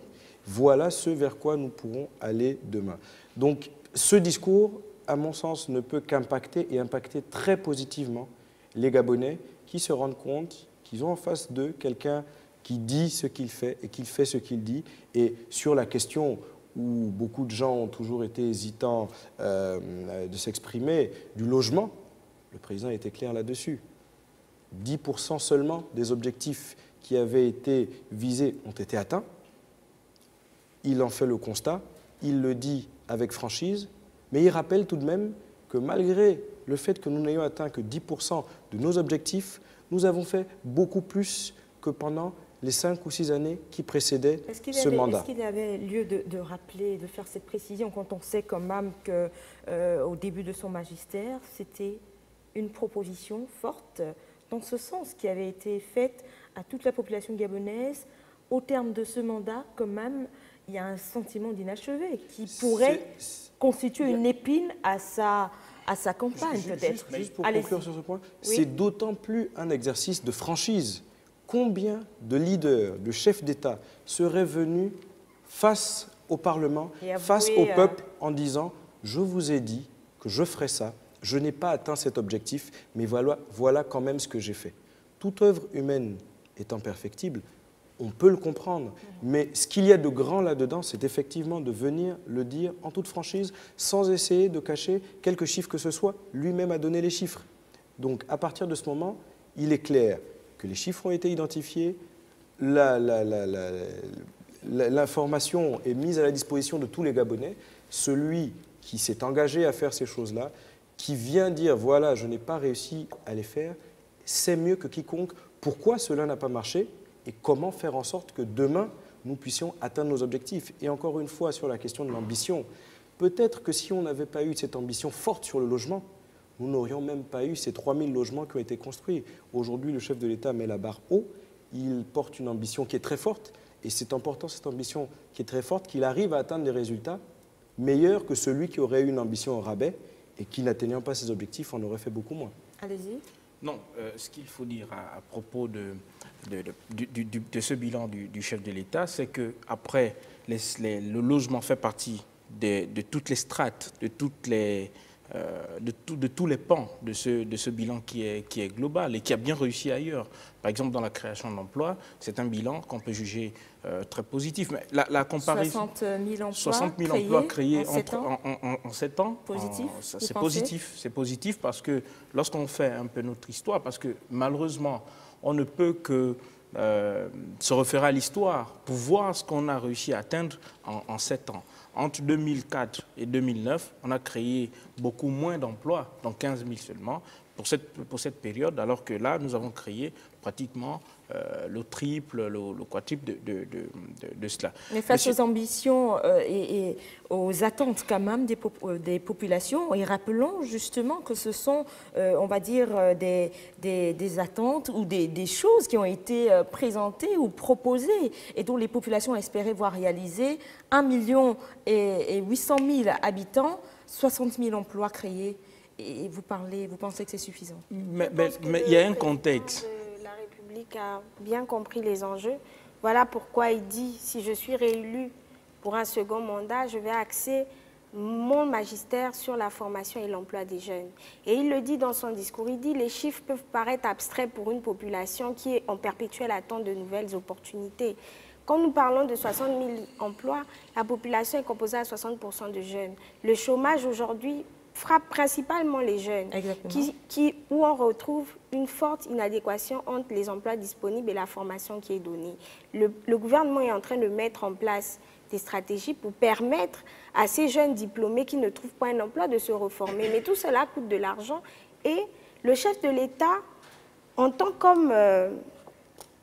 voilà ce vers quoi nous pourrons aller demain. Donc ce discours, à mon sens, ne peut qu'impacter et impacter très positivement les Gabonais qui se rendent compte qu'ils ont en face d'eux quelqu'un qui dit ce qu'il fait et qui fait ce qu'il dit. Et sur la question où beaucoup de gens ont toujours été hésitants de s'exprimer, du logement, le président était clair là-dessus. 10% seulement des objectifs qui avaient été visés ont été atteints. Il en fait le constat, il le dit avec franchise, mais il rappelle tout de même que malgré le fait que nous n'ayons atteint que 10% de nos objectifs, nous avons fait beaucoup plus que pendant les 5 ou 6 années qui précédaient ce mandat. Est-ce qu'il y avait lieu de rappeler, de faire cette précision quand on sait quand même qu'au début de son magistère, c'était une proposition forte dans ce sens qui avait été faite à toute la population gabonaise. Au terme de ce mandat, quand même, il y a un sentiment d'inachevé qui pourrait constituer une épine à sa campagne, peut-être. Juste pour conclure sur ce point, oui. C'est d'autant plus un exercice de franchise. Combien de leaders, de chefs d'État seraient venus face au Parlement, face au peuple, en disant « Je vous ai dit que je ferais ça, je n'ai pas atteint cet objectif, mais voilà quand même ce que j'ai fait. » Toute œuvre humaine étant perfectible, on peut le comprendre, mais ce qu'il y a de grand là-dedans, c'est effectivement de venir le dire en toute franchise, sans essayer de cacher quelques chiffres que ce soit. Lui-même a donné les chiffres. Donc, à partir de ce moment, il est clair que les chiffres ont été identifiés, l'information est mise à la disposition de tous les Gabonais. Celui qui s'est engagé à faire ces choses-là, qui vient dire « voilà, je n'ai pas réussi à les faire », sait mieux que quiconque pourquoi cela n'a pas marché et comment faire en sorte que demain, nous puissions atteindre nos objectifs. Et encore une fois, sur la question de l'ambition, peut-être que si on n'avait pas eu cette ambition forte sur le logement, nous n'aurions même pas eu ces 3000 logements qui ont été construits. Aujourd'hui, le chef de l'État met la barre haut, il porte une ambition qui est très forte, et c'est important, cette ambition qui est très forte, qu'il arrive à atteindre des résultats meilleurs que celui qui aurait eu une ambition au rabais et qui, n'atteignant pas ses objectifs, en aurait fait beaucoup moins. Allez-y. Non, ce qu'il faut dire à propos de ce bilan du chef de l'État, c'est qu'après, le logement fait partie de toutes les strates, de tous les pans de ce bilan qui est global et qui a bien réussi ailleurs. Par exemple, dans la création d'emplois, c'est un bilan qu'on peut juger très positif. Mais la comparaison... 60 000 emplois créés en 7 ans. Positif, c'est positif parce que lorsqu'on fait un peu notre histoire, parce que malheureusement, on ne peut que se référer à l'histoire pour voir ce qu'on a réussi à atteindre en 7 ans. Entre 2004 et 2009, on a créé beaucoup moins d'emplois, donc 15 000 seulement, pour cette période, alors que là, nous avons créé pratiquement le triple, le quadruple de cela. Mais face aux ambitions et aux attentes quand même des populations, et rappelons justement que ce sont, on va dire, des attentes ou des choses qui ont été présentées ou proposées et dont les populations espéraient voir réaliser 1 800 000 habitants, 60 000 emplois créés. Et vous pensez que c'est suffisant? Mais il y a un contexte. La République a bien compris les enjeux. Voilà pourquoi il dit, si je suis réélu pour un second mandat, je vais axer mon magistère sur la formation et l'emploi des jeunes. Et il le dit dans son discours, il dit les chiffres peuvent paraître abstraits pour une population qui est en perpétuelle attente de nouvelles opportunités. Quand nous parlons de 60 000 emplois, la population est composée à 60% de jeunes. Le chômage aujourd'hui frappe principalement les jeunes, où on retrouve une forte inadéquation entre les emplois disponibles et la formation qui est donnée. Le gouvernement est en train de mettre en place des stratégies pour permettre à ces jeunes diplômés qui ne trouvent pas un emploi de se reformer. Mais tout cela coûte de l'argent et le chef de l'État, en tant comme,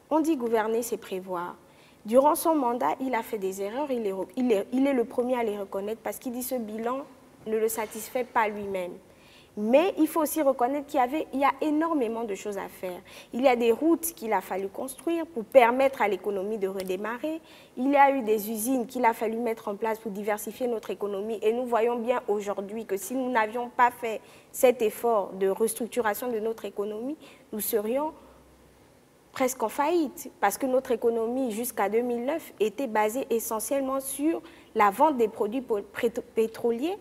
on dit gouverner, c'est prévoir. Durant son mandat, il a fait des erreurs, il est le premier à les reconnaître parce qu'il dit ce bilan ne le satisfait pas lui-même. Mais il faut aussi reconnaître qu'il y a énormément de choses à faire. Il y a des routes qu'il a fallu construire pour permettre à l'économie de redémarrer. Il y a eu des usines qu'il a fallu mettre en place pour diversifier notre économie. Et nous voyons bien aujourd'hui que si nous n'avions pas fait cet effort de restructuration de notre économie, nous serions presque en faillite. Parce que notre économie, jusqu'à 2009, était basée essentiellement sur la vente des produits pétroliers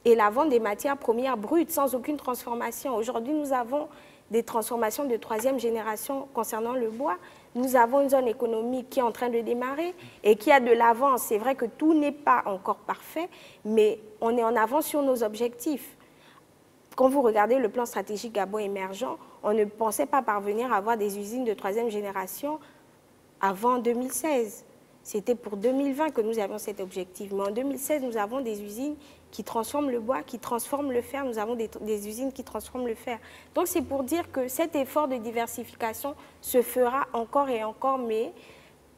et la vente des matières premières brutes sans aucune transformation. Aujourd'hui, nous avons des transformations de 3e génération concernant le bois. Nous avons une zone économique qui est en train de démarrer et qui a de l'avance. C'est vrai que tout n'est pas encore parfait, mais on est en avance sur nos objectifs. Quand vous regardez le plan stratégique Gabon émergent, on ne pensait pas parvenir à avoir des usines de 3e génération avant 2016. C'était pour 2020 que nous avions cet objectif. Mais en 2016, nous avons des usines qui transforment le bois, qui transforment le fer. Nous avons des usines qui transforment le fer. Donc c'est pour dire que cet effort de diversification se fera encore et encore, mais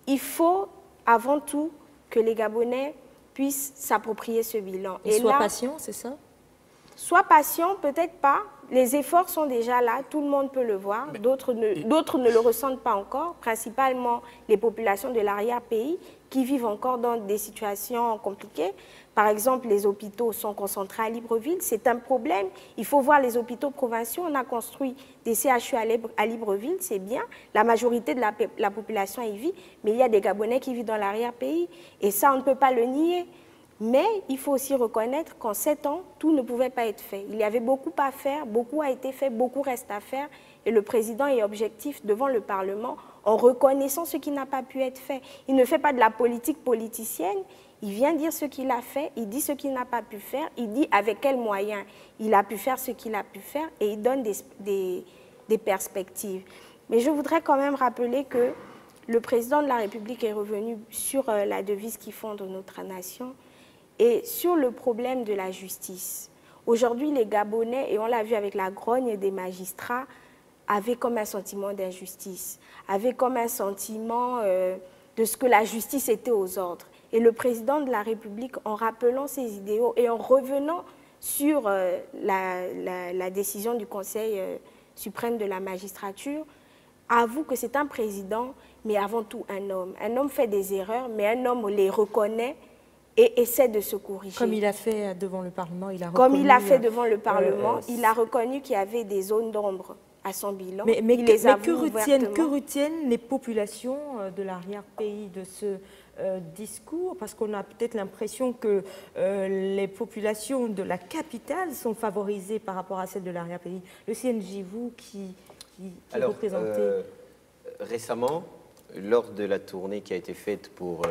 il faut avant tout que les Gabonais puissent s'approprier ce bilan. Et soient patients, c'est ça? Sois patient, peut-être pas. Les efforts sont déjà là, tout le monde peut le voir. D'autres ne le ressentent pas encore, principalement les populations de l'arrière-pays qui vivent encore dans des situations compliquées. Par exemple, les hôpitaux sont concentrés à Libreville. C'est un problème. Il faut voir les hôpitaux provinciaux. On a construit des CHU à Libreville, c'est bien. La majorité de la population y vit, mais il y a des Gabonais qui vivent dans l'arrière-pays. Et ça, on ne peut pas le nier. Mais il faut aussi reconnaître qu'en 7 ans, tout ne pouvait pas être fait. Il y avait beaucoup à faire, beaucoup a été fait, beaucoup reste à faire. Et le président est objectif devant le Parlement en reconnaissant ce qui n'a pas pu être fait. Il ne fait pas de la politique politicienne, il vient dire ce qu'il a fait, il dit ce qu'il n'a pas pu faire, il dit avec quels moyens il a pu faire ce qu'il a pu faire et il donne des perspectives. Mais je voudrais quand même rappeler que le président de la République est revenu sur la devise qui fonde notre nation et sur le problème de la justice. Aujourd'hui, les Gabonais, et on l'a vu avec la grogne des magistrats, avaient comme un sentiment d'injustice, avaient comme un sentiment de ce que la justice était aux ordres. Et le président de la République, en rappelant ses idéaux et en revenant sur la décision du Conseil suprême de la magistrature, avoue que c'est un président, mais avant tout un homme. Un homme fait des erreurs, mais un homme les reconnaît et essaie de se corriger. Comme il a fait devant le Parlement, il a reconnu qu'il y avait des zones d'ombre à son bilan. Mais que retiennent les populations de l'arrière-pays de ce discours? Parce qu'on a peut-être l'impression que les populations de la capitale sont favorisées par rapport à celles de l'arrière-pays. Le CNJ, vous qui représentez... Récemment, lors de la tournée qui a été faite pour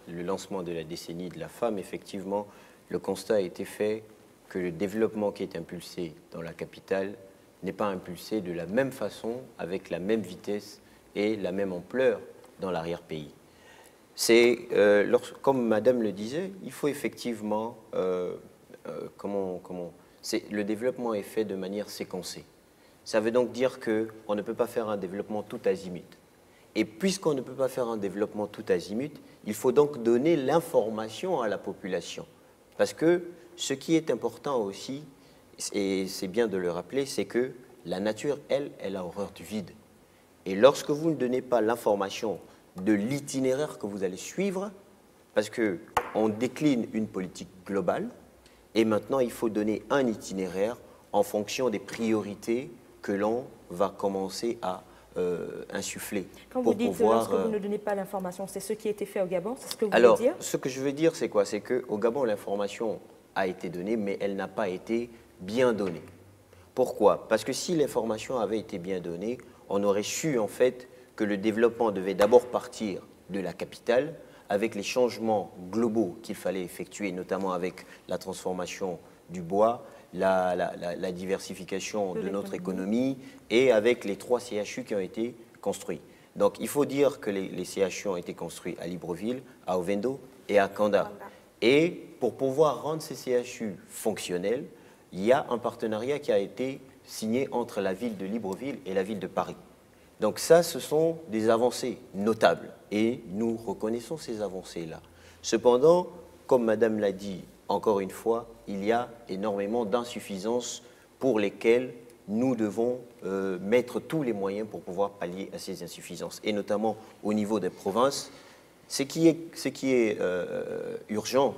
le lancement de la décennie de la femme, effectivement, le constat a été fait que le développement qui est impulsé dans la capitale n'est pas impulsé de la même façon, avec la même vitesse et la même ampleur dans l'arrière-pays. C'est, comme Madame le disait, il faut effectivement, le développement est fait de manière séquencée. Ça veut donc dire qu'on ne peut pas faire un développement tout azimut. Et puisqu'on ne peut pas faire un développement tout azimut, il faut donc donner l'information à la population. Parce que ce qui est important aussi, et c'est bien de le rappeler, c'est que la nature, elle a horreur du vide. Et lorsque vous ne donnez pas l'information de l'itinéraire que vous allez suivre, parce qu'on décline une politique globale, et maintenant il faut donner un itinéraire en fonction des priorités que l'on va commencer à insuffler. Quand vous dites lorsque vous ne donnez pas l'information, c'est ce qui a été fait au Gabon, c'est ce que vous voulez dire? Ce que je veux dire, c'est quoi? C'est qu'au Gabon, l'information a été donnée, mais elle n'a pas été bien donnée. Pourquoi? Parce que si l'information avait été bien donnée, on aurait su en fait que le développement devait d'abord partir de la capitale, avec les changements globaux qu'il fallait effectuer, notamment avec la transformation du bois, la diversification de notre économie et avec les 3 CHU qui ont été construits. Donc il faut dire que les CHU ont été construits à Libreville, à Ovendo et à Kanda. Et pour pouvoir rendre ces CHU fonctionnels, il y a un partenariat qui a été signé entre la ville de Libreville et la ville de Paris. Donc ça, ce sont des avancées notables et nous reconnaissons ces avancées-là. Cependant, comme Madame l'a dit, encore une fois, il y a énormément d'insuffisances pour lesquelles nous devons mettre tous les moyens pour pouvoir pallier à ces insuffisances. Et notamment au niveau des provinces, ce qui est urgent,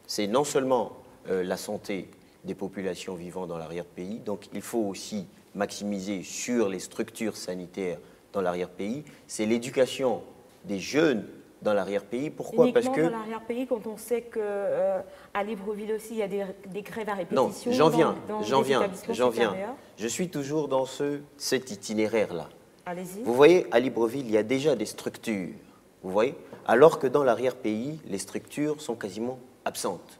c'est non seulement la santé des populations vivant dans l'arrière-pays, donc il faut aussi maximiser sur les structures sanitaires dans l'arrière-pays, c'est l'éducation des jeunes dans l'arrière-pays. Pourquoi? Parce que dans l'arrière-pays, quand on sait qu'à Libreville aussi, il y a des grèves à répétition. Non, j'en viens. Je suis toujours dans cet itinéraire-là. Allez-y. Vous voyez, à Libreville, il y a déjà des structures. Vous voyez? Alors que dans l'arrière-pays, les structures sont quasiment absentes.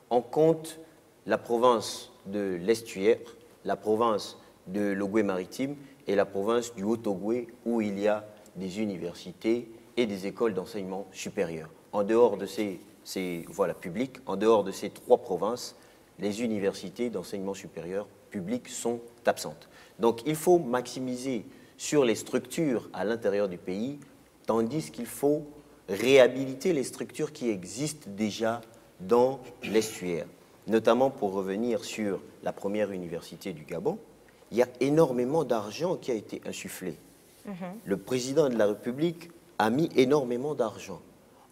On compte la province de l'Estuaire, la province de l'Ogooué-Maritime et la province du Haut-Ogooué, où il y a des universités et des écoles d'enseignement supérieur. En dehors de ces publics, en dehors de ces 3 provinces, les universités d'enseignement supérieur publiques sont absentes. Donc il faut maximiser sur les structures à l'intérieur du pays, tandis qu'il faut réhabiliter les structures qui existent déjà dans l'estuaire. Notamment pour revenir sur la première université du Gabon, il y a énormément d'argent qui a été insufflé. Le président de la République a mis énormément d'argent.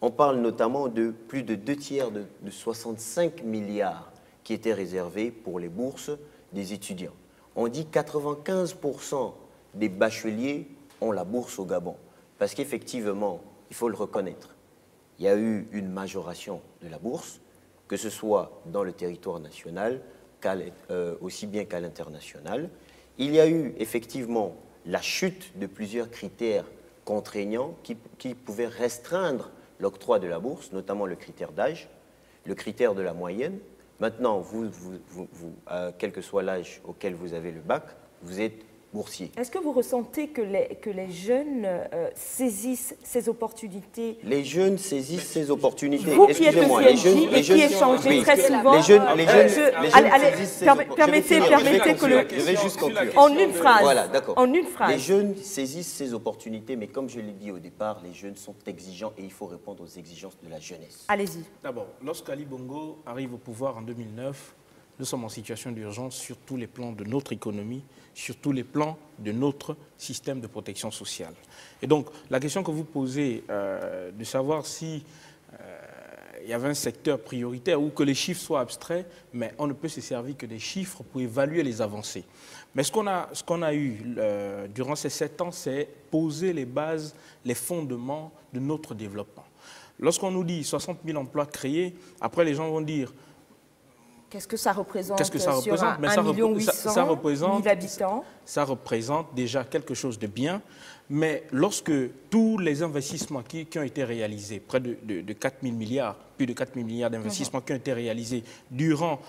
On parle notamment de plus de 2/3 de 65 milliards qui étaient réservés pour les bourses des étudiants. On dit 95% des bacheliers ont la bourse au Gabon. Parce qu'effectivement, il faut le reconnaître, il y a eu une majoration de la bourse, que ce soit dans le territoire national, aussi bien qu'à l'international. Il y a eu effectivement la chute de plusieurs critères contraignants qui pouvaient restreindre l'octroi de la bourse, notamment le critère d'âge, le critère de la moyenne. Maintenant, quel que soit l'âge auquel vous avez le bac, vous êtes boursier. Est-ce que vous ressentez que les jeunes saisissent ces opportunités? Les jeunes saisissent ces opportunités. Vous qui êtes le CNJ et qui échangez très souvent... Permettez que je vais juste conclure. En une phrase. Voilà, d'accord. En une phrase. Les jeunes saisissent ces opportunités, mais comme je l'ai dit au départ, les jeunes sont exigeants et il faut répondre aux exigences de la jeunesse. Allez-y. D'abord, lorsqu'Ali Bongo arrive au pouvoir en 2009, nous sommes en situation d'urgence sur tous les plans de notre économie, sur tous les plans de notre système de protection sociale. Et donc, la question que vous posez de savoir si il y avait un secteur prioritaire ou que les chiffres soient abstraits, mais on ne peut se servir que des chiffres pour évaluer les avancées. Mais ce qu'on a eu durant ces 7 ans, c'est poser les bases, les fondements de notre développement. Lorsqu'on nous dit 60 000 emplois créés, après les gens vont dire... Qu'est-ce que ça représente, sur 1 800 000 habitants? Ça représente déjà quelque chose de bien, mais lorsque tous les investissements qui ont été réalisés, près de 4 000 milliards, plus de 4 000 milliards d'investissements qui ont été réalisés durant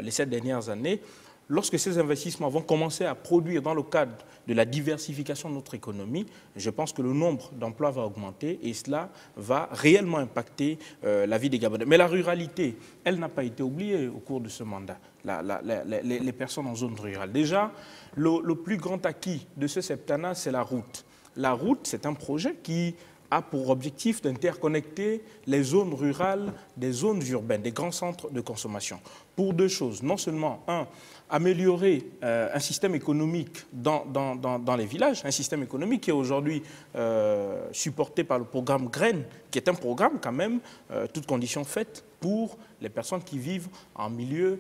les 7 dernières années, lorsque ces investissements vont commencer à produire dans le cadre de la diversification de notre économie, je pense que le nombre d'emplois va augmenter et cela va réellement impacter la vie des Gabonais. Mais la ruralité, elle n'a pas été oubliée au cours de ce mandat, les personnes en zone rurale. Déjà, le plus grand acquis de ce septennat, c'est la route. La route, c'est un projet qui a pour objectif d'interconnecter les zones rurales des zones urbaines, des grands centres de consommation. Pour 2 choses. Non seulement, améliorer un système économique dans les villages, un système économique qui est aujourd'hui supporté par le programme Graines, qui est un programme quand même, toutes conditions faites, pour les personnes qui vivent en milieu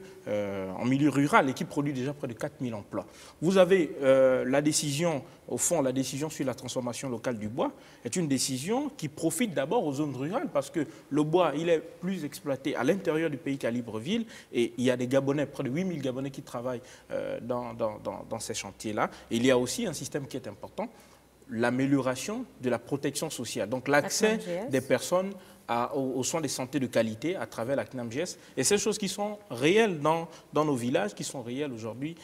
rural et qui produit déjà près de 4 000 emplois. Vous avez la décision, au fond, la décision sur la transformation locale du bois est une décision qui profite d'abord aux zones rurales parce que le bois, il est plus exploité à l'intérieur du pays qu'à Libreville et il y a des Gabonais, près de 8 000 Gabonais qui travaillent dans ces chantiers-là. Il y a aussi un système qui est important, l'amélioration de la protection sociale, donc l'accès des personnes aux soins de santé de qualité à travers la CNAMGS. Et ces choses qui sont réelles dans nos villages, qui sont réelles aujourd'hui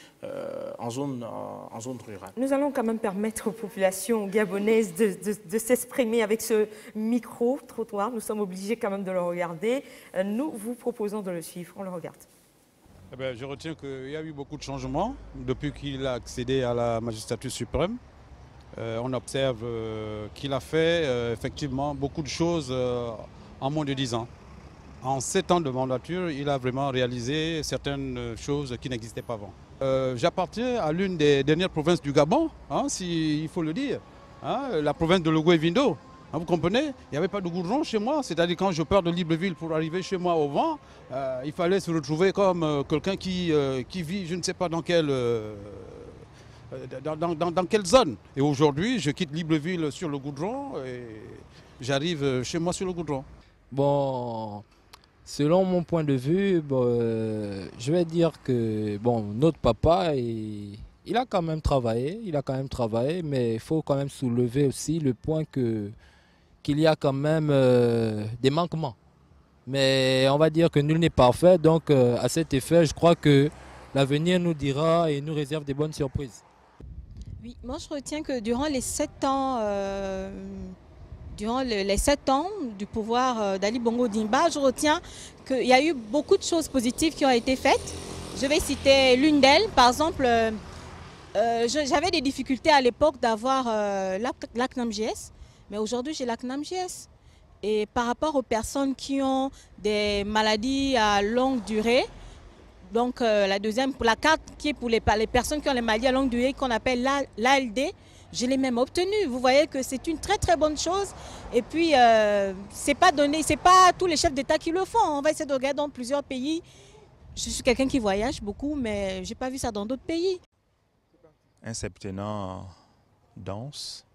en zone rurale. Nous allons quand même permettre aux populations gabonaises de s'exprimer avec ce micro-trottoir. Nous sommes obligés quand même de le regarder. Nous vous proposons de le suivre. On le regarde. Eh bien, je retiens qu'il y a eu beaucoup de changements depuis qu'il a accédé à la magistrature suprême. On observe qu'il a fait effectivement beaucoup de choses en moins de 10 ans. En 7 ans de mandature, il a vraiment réalisé certaines choses qui n'existaient pas avant. J'appartiens à l'une des dernières provinces du Gabon, il faut le dire, la province de Logoué-Vindo. Vous comprenez? Il n'y avait pas de goudron chez moi, c'est-à-dire quand je pars de Libreville pour arriver chez moi au vent, il fallait se retrouver comme quelqu'un qui vit, je ne sais pas dans quelle zone. Et aujourd'hui, je quitte Libreville sur le goudron et j'arrive chez moi sur le goudron. Bon, selon mon point de vue, je vais dire que notre papa, il a quand même travaillé, mais il faut quand même soulever aussi le point qu'il y a quand même des manquements. Mais on va dire que nul n'est parfait, donc à cet effet, je crois que l'avenir nous dira et nous réserve des bonnes surprises. Oui, moi je retiens que durant les 7 ans, du pouvoir d'Ali Bongo Ondimba, je retiens qu'il y a eu beaucoup de choses positives qui ont été faites. Je vais citer l'une d'elles. Par exemple, j'avais des difficultés à l'époque d'avoir la CNAMGS, mais aujourd'hui j'ai la CNAMGS. Et par rapport aux personnes qui ont des maladies à longue durée, donc la carte qui est pour les personnes qui ont les maladies à longue durée, qu'on appelle l'ALD, je l'ai même obtenue. Vous voyez que c'est une très très bonne chose. Et puis, c'est pas tous les chefs d'État qui le font. On va essayer de regarder dans plusieurs pays. Je suis quelqu'un qui voyage beaucoup, mais je n'ai pas vu ça dans d'autres pays. Un septennat dense,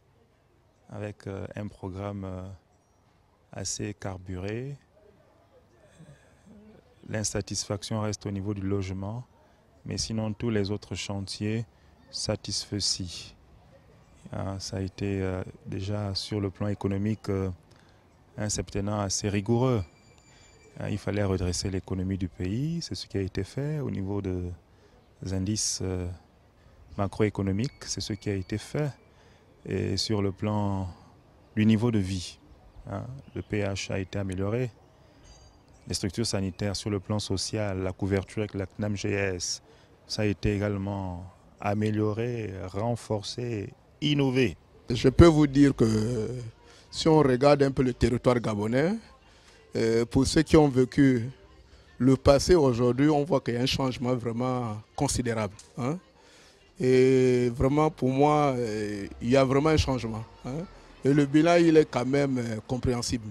avec un programme assez carburé. L'insatisfaction reste au niveau du logement, mais sinon tous les autres chantiers satisfecit. Ça a été déjà sur le plan économique un septennat assez rigoureux. Il fallait redresser l'économie du pays, c'est ce qui a été fait au niveau des indices macroéconomiques, c'est ce qui a été fait. Et sur le plan du niveau de vie, le pH a été amélioré. Les structures sanitaires sur le plan social, la couverture avec la CNAMGS, ça a été également amélioré, renforcé, innové. Je peux vous dire que si on regarde un peu le territoire gabonais, pour ceux qui ont vécu le passé, aujourd'hui, on voit qu'il y a un changement vraiment considérable. Et vraiment, pour moi, il y a vraiment un changement. Et le bilan, il est quand même compréhensible.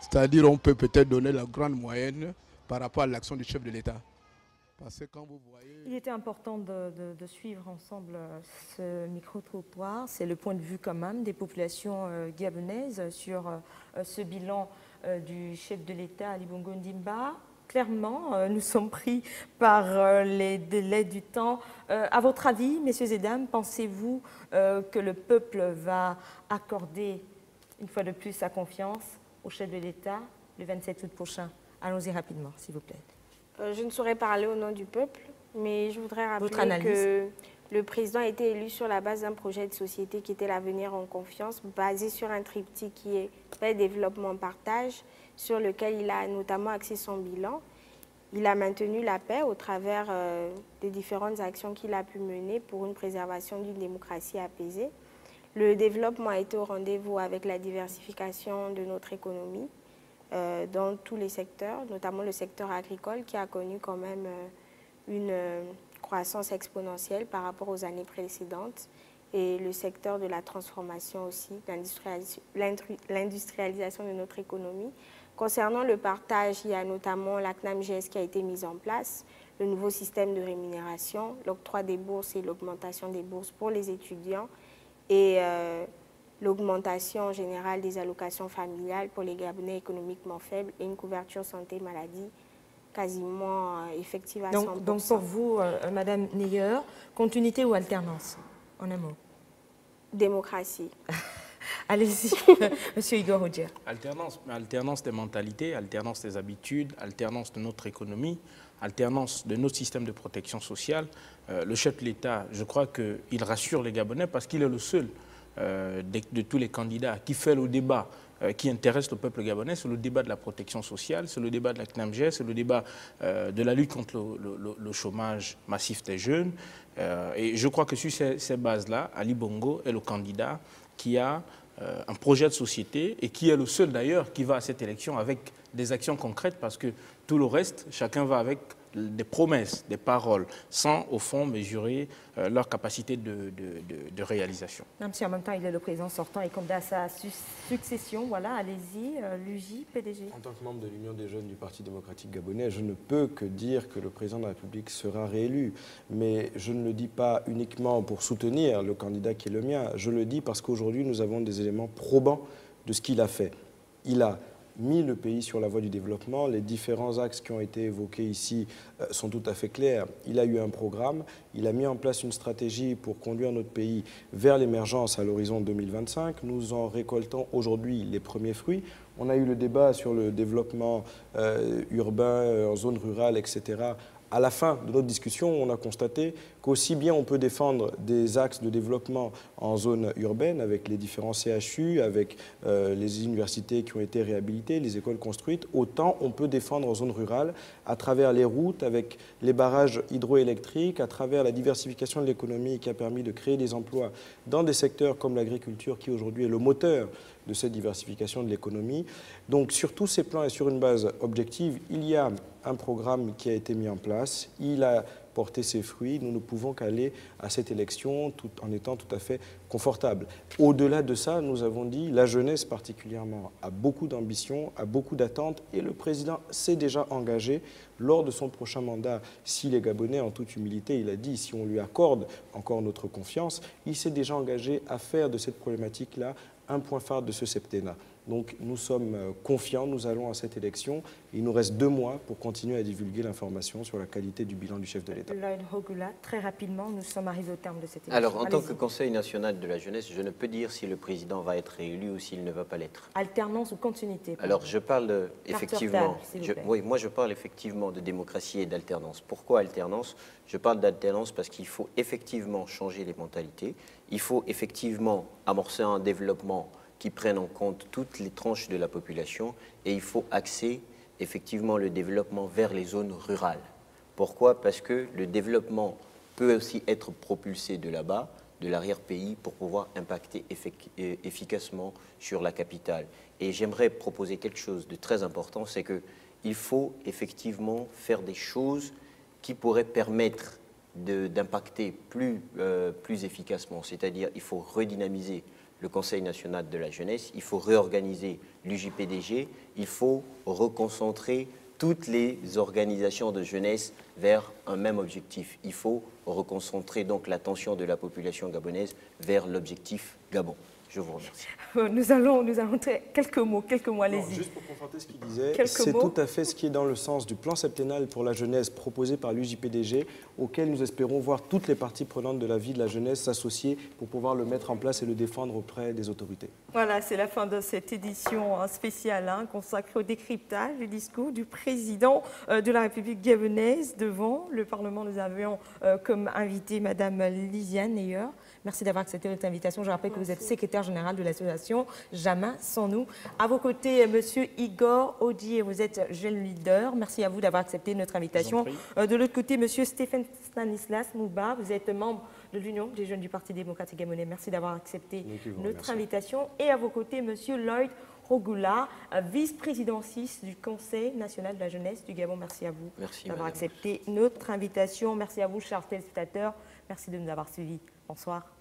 C'est-à-dire on peut peut-être donner la grande moyenne par rapport à l'action du chef de l'État. Parce que quand vous voyez... Il était important de suivre ensemble ce micro-trottoir. C'est le point de vue quand même des populations gabonaises sur ce bilan du chef de l'État Ali Bongo Ondimba. Clairement, nous sommes pris par les délais du temps. À votre avis, messieurs et dames, pensez-vous que le peuple va accorder une fois de plus sa confiance au chef de l'État le 27 août prochain? Allons-y rapidement, s'il vous plaît. Je ne saurais parler au nom du peuple, mais je voudrais rappeler que le président a été élu sur la base d'un projet de société qui était l'avenir en confiance, basé sur un triptyque qui est paix, développement, partage, sur lequel il a notamment axé son bilan. Il a maintenu la paix au travers des différentes actions qu'il a pu mener pour une préservation d'une démocratie apaisée. Le développement a été au rendez-vous avec la diversification de notre économie dans tous les secteurs, notamment le secteur agricole qui a connu quand même une croissance exponentielle par rapport aux années précédentes, et le secteur de la transformation aussi, l'industrialisation de notre économie. Concernant le partage, il y a notamment la CNAMGS qui a été mise en place, le nouveau système de rémunération, l'octroi des bourses et l'augmentation des bourses pour les étudiants, et l'augmentation générale des allocations familiales pour les Gabonais économiquement faibles et une couverture santé-maladie quasiment effective à 100%. Donc pour vous, Madame Neyer, continuité ou alternance, en un mot? Démocratie. Allez-y, Monsieur Igor Odjer. Alternance, mais alternance des mentalités, alternance des habitudes, alternance de notre économie, alternance de notre système de protection sociale. Le chef de l'État, je crois qu'il rassure les Gabonais parce qu'il est le seul de tous les candidats qui fait le débat qui intéresse le peuple gabonais. C'est le débat de la protection sociale, c'est le débat de la CNAMGS, c'est le débat de la lutte contre le chômage massif des jeunes. Et je crois que sur ces bases-là, Ali Bongo est le candidat qui a un projet de société et qui est le seul d'ailleurs qui va à cette élection avec des actions concrètes, parce que tout le reste, chacun va avec des promesses, des paroles, sans au fond mesurer leur capacité de réalisation. Même si en même temps il est le président sortant et candidat à sa succession, voilà, allez-y, l'UJ, PDG. En tant que membre de l'Union des jeunes du Parti démocratique gabonais, je ne peux que dire que le président de la République sera réélu. Mais je ne le dis pas uniquement pour soutenir le candidat qui est le mien, je le dis parce qu'aujourd'hui nous avons des éléments probants de ce qu'il a fait. Il a mis le pays sur la voie du développement. Les différents axes qui ont été évoqués ici sont tout à fait clairs. Il a eu un programme, il a mis en place une stratégie pour conduire notre pays vers l'émergence à l'horizon 2025. Nous en récoltons aujourd'hui les premiers fruits. On a eu le débat sur le développement urbain, en zone rurale, etc. À la fin de notre discussion, on a constaté qu'aussi bien on peut défendre des axes de développement en zone urbaine avec les différents CHU, avec les universités qui ont été réhabilitées, les écoles construites, autant on peut défendre en zone rurale à travers les routes, avec les barrages hydroélectriques, à travers la diversification de l'économie qui a permis de créer des emplois dans des secteurs comme l'agriculture qui aujourd'hui est le moteur de cette diversification de l'économie. Donc sur tous ces plans et sur une base objective, il y a un programme qui a été mis en place, il a porté ses fruits, nous ne pouvons qu'aller à cette élection tout en étant tout à fait confortable. Au-delà de ça, nous avons dit, la jeunesse particulièrement a beaucoup d'ambition, a beaucoup d'attentes, et le président s'est déjà engagé lors de son prochain mandat. Si les Gabonais, en toute humilité, il a dit, si on lui accorde encore notre confiance, il s'est déjà engagé à faire de cette problématique-là un point phare de ce septennat. Donc nous sommes confiants, nous allons à cette élection. Il nous reste 2 mois pour continuer à divulguer l'information sur la qualité du bilan du chef de l'État. Lloyd Hogula, très rapidement, nous sommes arrivés au terme de cette élection. Alors, en tant que Conseil national de la jeunesse, je ne peux dire si le président va être réélu ou s'il ne va pas l'être. Alternance ou continuité? Alors, je parle effectivement, oui, moi je parle effectivement de démocratie et d'alternance. Pourquoi alternance? Je parle d'alternance parce qu'il faut effectivement changer les mentalités. Il faut effectivement amorcer un développement qui prennent en compte toutes les tranches de la population, et il faut axer effectivement le développement vers les zones rurales. Pourquoi? Parce que le développement peut aussi être propulsé de là-bas, de l'arrière-pays, pour pouvoir impacter efficacement sur la capitale. Et j'aimerais proposer quelque chose de très important, c'est qu'il faut effectivement faire des choses qui pourraient permettre d'impacter plus efficacement. C'est-à-dire il faut redynamiser le Conseil national de la jeunesse, il faut réorganiser l'UJPDG, il faut reconcentrer toutes les organisations de jeunesse vers un même objectif. Il faut reconcentrer donc l'attention de la population gabonaise vers l'objectif Gabon. Je vous remercie. Nous allons quelques mots, allez-y. Juste pour conforter ce qu'il disait, c'est tout à fait ce qui est dans le sens du plan septennal pour la jeunesse proposé par l'UJPDG, auquel nous espérons voir toutes les parties prenantes de la vie de la jeunesse s'associer pour pouvoir le mettre en place et le défendre auprès des autorités. Voilà, c'est la fin de cette édition spéciale consacrée au décryptage du discours du président de la République gabonaise devant le Parlement. Nous avions comme invité Madame Lisiane Neyer. Merci d'avoir accepté notre invitation. Je rappelle que vous êtes secrétaire général de l'association Jamais sans nous. À vos côtés, Monsieur Igor Odier, vous êtes jeune leader. Merci à vous d'avoir accepté notre invitation. De l'autre côté, Monsieur Stéphane Stanislas Mouba, vous êtes membre de l'Union des jeunes du Parti démocratique gabonais. Merci d'avoir accepté notre invitation. Et à vos côtés, Monsieur Lloyd Rogula, vice-président 6 du Conseil national de la jeunesse du Gabon. Merci à vous d'avoir accepté notre invitation. Merci à vous, chers téléspectateurs. Merci de nous avoir suivis. Bonsoir.